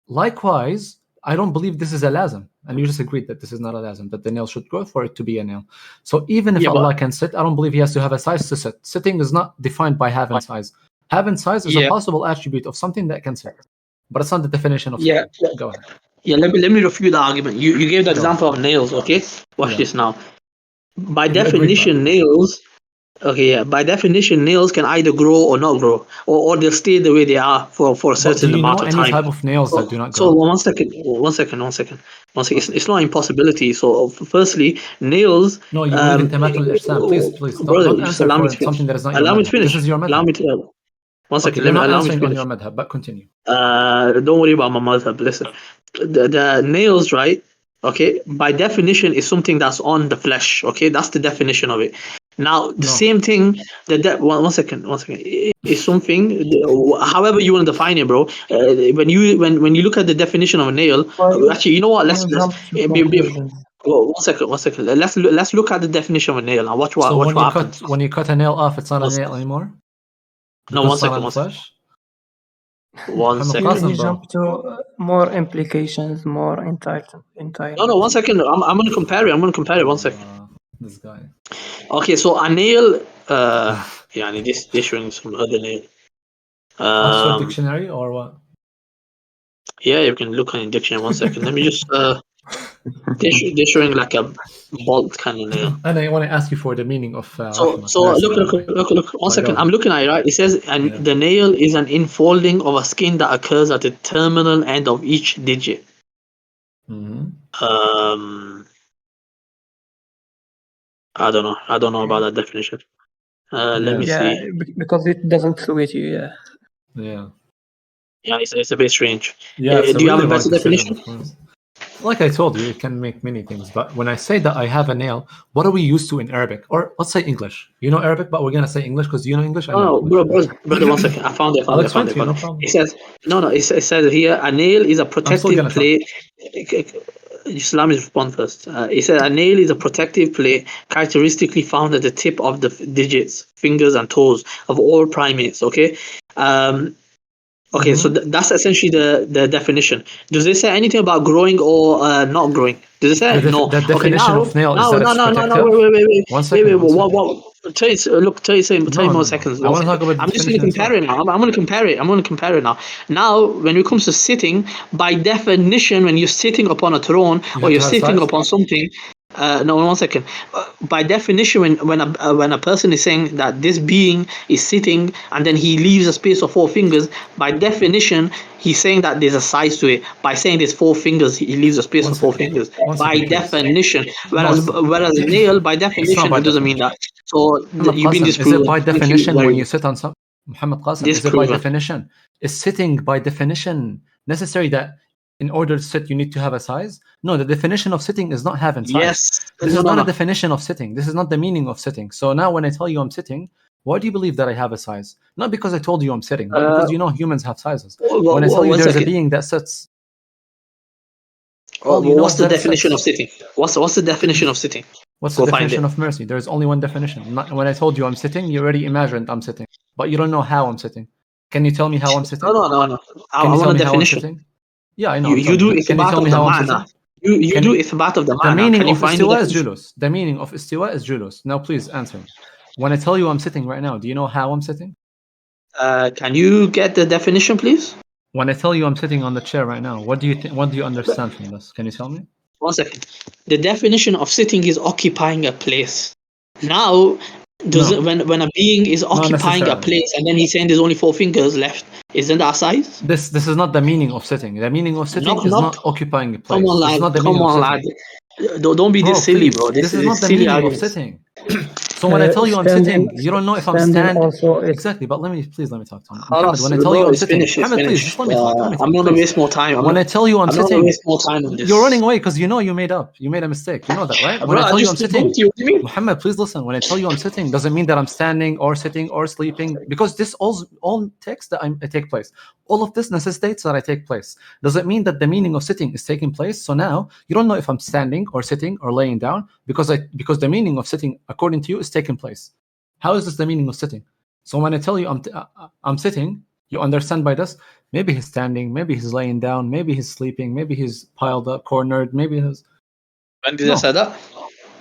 Likewise, I don't believe this is a lazim, and you just agreed that this is not a lazim, that the nail should grow for it to be a nail. So even if Allah can sit, I don't believe he has to have a size to sit. Sitting is not defined by having size. Having size is a possible attribute of something that can sit, but it's not the definition of sitting. Go ahead. Yeah, let me refute the argument. You gave the example of nails, okay? Watch this now. By definition, nails by definition, nails can either grow or not grow, or they'll stay the way they are for a certain amount of time. Do you know any type of nails that do not grow? So one second. It's not impossibility. So firstly, nails. No, you believe in Tamatul Islam. Please, don't answer for something that is not your madhab. Allow me to finish. This is your madhab. Allow me to. One second. You're not allow me to answering finish. on your madhab, but continue. Don't worry about my madhab. Listen, the nails, right? Okay, by definition, is something that's on the flesh. Okay, that's the definition of it. Now, the same thing that one second, is something. However you want to define it, bro. When you look at the definition of a nail, actually, you know what? Let's one second. Let's look at the definition of a nail and watch what. So watch what happens. When you cut a nail off, it's not a nail anymore. No, one second. One second. You jump to more implications, more entire. No, 1 second. I'm going to compare it. 1 second. This guy. Okay, so a nail. This showing some other nail. Oxford Dictionary or what? Yeah, you can look on the dictionary. 1 second. Let me just. They're showing like a bolt kind of nail. And I want to ask you for the meaning of So rahmah. look. 1 second. I'm looking at it, right? It says, and Yeah. the nail is an infolding of a skin that occurs at the terminal end of each digit. I don't know. I don't know about that definition. Let me see. Because it doesn't sweat you. Yeah. Yeah. Yeah, it's a bit strange. Yeah, it's do you have a really better wrong decision, definition? of course. Like I told you, it can make many things. But when I say that I have a nail, what are we used to in Arabic? Or let's say English. You know Arabic, but we're gonna say English because you know English. I know No, English. brother, 1 second. I found it. I'll explain to you, no problem. It says it says here a nail is a protective gonna plate. Islam is respond first. It says a nail is a protective plate characteristically found at the tip of the digits, fingers, and toes of all primates. Okay. Okay, so that's essentially the definition. Does it say anything about growing or not growing? Does it say no? The definition of nail is that it's protective. Wait. One second. What? 30 more seconds. I want to talk about the I'm just going to definition compare it now. I'm going to compare it now. Now, when it comes to sitting, by definition, when you're sitting upon a throne or you're sitting upon something. No, 1 second. By definition, when a person is saying that this being is sitting and then he leaves a space of 4 fingers, by definition, he's saying that there's a size to it. By saying there's 4 fingers, he leaves a space of 4 fingers. By definition, whereas nail, by definition, it doesn't mean that. So you've been disproven. Is it by definition when you sit on some? Muhammad Qasim, is it by definition? Is sitting by definition necessary that in order to sit you need to have a size? No, the definition of sitting is not having size. Yes. This is not a definition of sitting. This is not the meaning of sitting. So now when I tell you I'm sitting, why do you believe that I have a size? Not because I told you I'm sitting, but because you know humans have sizes. When I tell you there's a being that sits. What's the definition of sitting? What's the definition of sitting? What's the definition of mercy? There's only one definition. When I told you I'm sitting, you already imagined I'm sitting, but you don't know how I'm sitting. Can you tell me how I'm sitting? No. I want a definition. Yeah, I know. You do ithbat of the ma'na. You do ithbat of the ma'na. The meaning of istiwa is julus. The meaning of istiwa is julus. Now please answer me. When I tell you I'm sitting right now, do you know how I'm sitting? Can you get the definition, please? When I tell you I'm sitting on the chair right now, what do you understand from this? Can you tell me? 1 second. The definition of sitting is occupying a place. Now, when a being is occupying a place and then he's saying there's only 4 fingers left, isn't that a size? This is not the meaning of sitting. The meaning of sitting is not occupying a place. Come on, lad. Don't be this silly, bro. This is not the meaning of sitting. So when I tell you I'm sitting, you don't know if I'm standing. Exactly, but let me talk to him. Muhammad, when I tell you I'm sitting, Muhammad, please, just let me talk. I'm not gonna waste more time. When I tell you I'm sitting, not gonna waste more time on this. You're running away because you know you made a mistake. You know that, right? When I tell you I'm sitting, Muhammad, please listen. When I tell you I'm sitting, doesn't mean that I'm standing or sitting or sleeping, because this all takes that I take place. All of this necessitates that I take place. Does it mean that the meaning of sitting is taking place? So now you don't know if I'm standing or sitting or laying down because the meaning of sitting, according to you, is taking place. How is this the meaning of sitting? So when I tell you I'm sitting, you understand by this, maybe he's standing, maybe he's laying down, maybe he's sleeping, maybe he's piled up, cornered, maybe he's... When did I say that?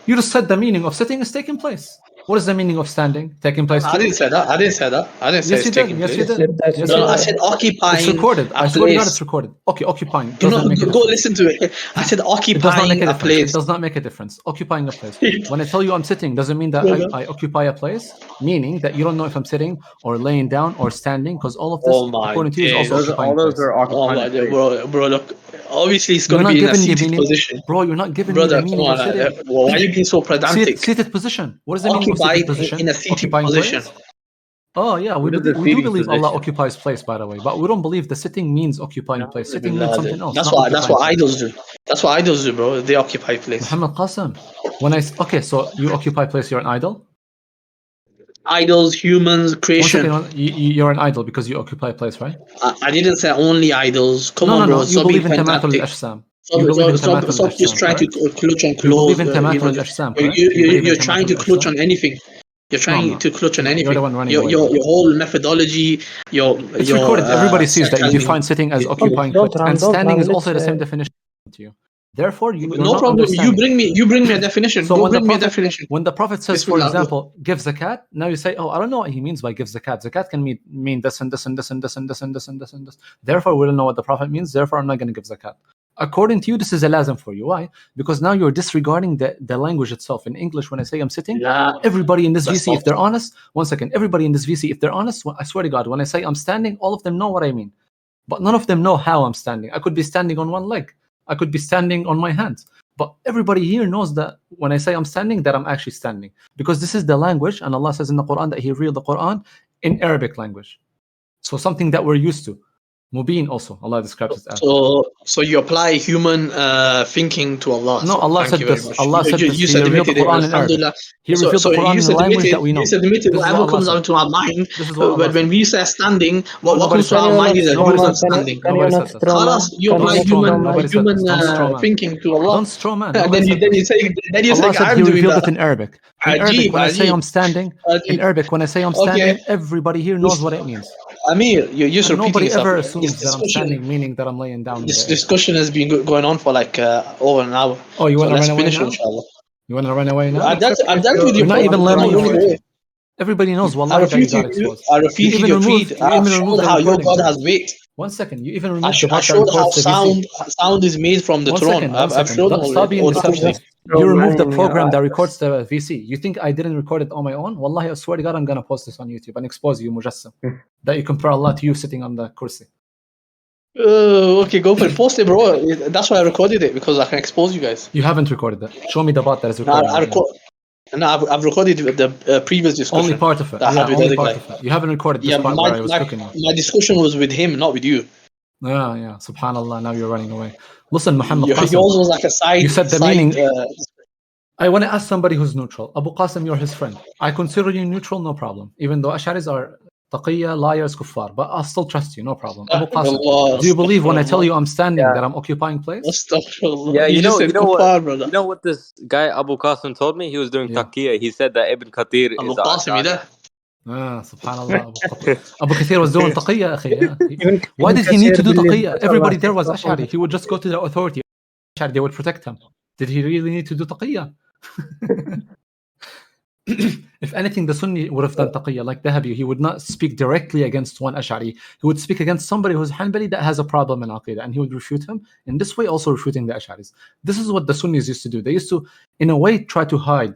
You just said the meaning of sitting is taking place. What is the meaning of standing? Taking place? I didn't say that. I didn't say it's taking place. Yes, you did. I said occupying. It's recorded. I swear to God, it's recorded. Okay, occupying. Go listen to it. I said occupying a place. It does not make a difference. Occupying a place. When I tell you I'm sitting, doesn't mean that I occupy a place, meaning that you don't know if I'm sitting or laying down or standing, because all of this, according to you, is also occupying. All those are occupying. Bro, look. Obviously, it's going to be in a seated position. Bro, you're not giving me the meaning of sitting. Why are you being so pedantic? Seated position. What is the meaning of seated position? In a seated position. Oh yeah, we do believe Allah occupies place, by the way, but we don't believe the sitting means occupying place. Sitting means something else. That's what idols do. That's what idols do, bro. They occupy place. Muhammad Qasim, so you occupy place. You're an idol. Idols, humans, creation. You're an idol because you occupy place, right? I didn't say only idols. Come on, bro. No. You believe in tamathul al-ajsam. Stop just trying to clutch on clothes. You're trying to clutch on anything. You're trying to clutch on anything. You're the one running away. Your whole methodology, it's recorded. Everybody sees that you define sitting as occupying place, and standing is also the same definition to you. Therefore, no problem. You bring me a definition. So when the Prophet says, for example, give zakat, now you say, oh, I don't know what he means by give zakat. Zakat can mean this and this and this and this and this and this and this and this. Therefore, we don't know what the Prophet means. Therefore, I'm not going to give zakat. According to you, this is a lazim for you. Why? Because now you're disregarding the language itself. In English, when I say I'm sitting, everybody in this VC, if they're honest, 1 second, everybody in this VC, if they're honest, I swear to God, when I say I'm standing, all of them know what I mean. But none of them know how I'm standing. I could be standing on one leg. I could be standing on my hands. But everybody here knows that when I say I'm standing, that I'm actually standing. Because this is the language, and Allah says in the Quran that He revealed the Quran in Arabic language. So something that we're used to. Mubin also, Allah describes it as. So you apply human thinking to Allah. No, so Allah said this. Allah said this. He revealed the Quran in Arabic. He revealed the Quran in the language that we know. You said whatever comes out to our mind. But when we say standing, what comes to our mind is a human standing. You apply human thinking to Allah. Don't straw man. And then you say Allah said I'm He doing revealed that. it in Arabic. In Arabic, when I say I'm standing, in Arabic, when I say I'm standing, everybody here knows what it means. Amir, you're just repeating nobody yourself. ever assumes that I'm standing, meaning that I'm laying down. This discussion has been going on for like over an hour. Oh, you want to run away finish now? Inshallah. You want to run away now? I'm done with you. You're not even learning your faith. Everybody knows. Wallahi, I refute your creed. I showed how your God has weight. 1 second. You even removed I showed how sound is made from the throne. I've shown Stop being deceptive. You removed the program that records the VC. You think I didn't record it on my own? Wallahi, I swear to God, I'm going to post this on YouTube and expose you, Mujassam. That you compare Allah to you sitting on the kursi. Okay, go for it. Post it, bro. That's why I recorded it, because I can expose you guys. You haven't recorded that. Show me the bot that is recorded. I've recorded the previous discussion. Only part of it. Only part of it. You haven't recorded this part where I was cooking you. My discussion was with him, not with you. Yeah. Subhanallah, now you're running away. Listen, Muhammad Yours was like a side. You said the meaning. I want to ask somebody who's neutral. Abu Qasim, you're his friend. I consider you neutral, no problem. Even though Asharis are taqiyya, liars, kuffar, but I'll still trust you, no problem. Abu Qasim, do you believe when I tell you I'm standing that I'm occupying place? Yeah, you know what this guy Abu Qasim told me? He was doing taqiyya. He said that Ibn Kathir Abu Qasim, subhanallah. Abu Kathir was doing taqiyya, akhi. Why did he need to do taqiyya? Everybody there was Ashari. He would just go to the authority. They would protect him. Did he really need to do taqiyya? If anything, the Sunni would have done taqiyya like Dahabi. He would not speak directly against one Ash'ari. He would speak against somebody who's Hanbali that has a problem in Aqidah, and he would refute him. In this way, also refuting the Ash'aris. This is what the Sunnis used to do. They used to, in a way, try to hide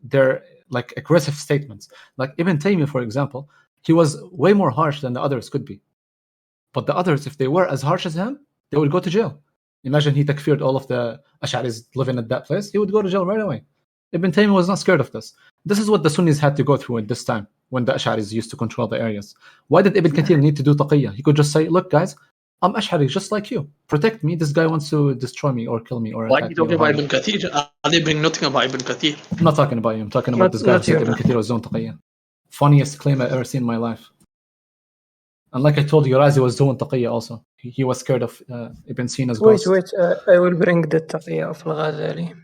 their like aggressive statements. Like Ibn Taymiyyah, for example, he was way more harsh than the others could be. But the others, if they were as harsh as him, they would go to jail. Imagine he takfired all of the Ash'aris living at that place. He would go to jail right away. Ibn Taymiyyah was not scared of this. This is what the Sunnis had to go through at this time when the Ash'aris used to control the areas. Why did Ibn Kathir need to do taqiyya? He could just say, look guys, I'm Ash'ari just like you. Protect me. This guy wants to destroy me or kill me. Or why are you talking about Ibn Kathir? Are they bring nothing about Ibn Kathir? I'm not talking about you. I'm talking about this guy who said Ibn Kathir was doing taqiyya. Funniest claim I've ever seen in my life. And like I told you, Razi was doing taqiyya also. He was scared of Ibn Sina's ghost. Wait, I will bring the taqiyya of Al-Ghazali.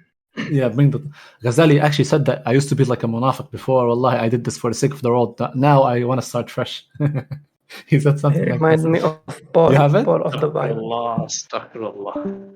Yeah, bring the Ghazali actually said that I used to be like a munafiq before. Wallahi, I did this for the sake of the world. Now I want to start fresh. He said something like reminds me of Paul you have it? of the Bible. Astaghfirullah.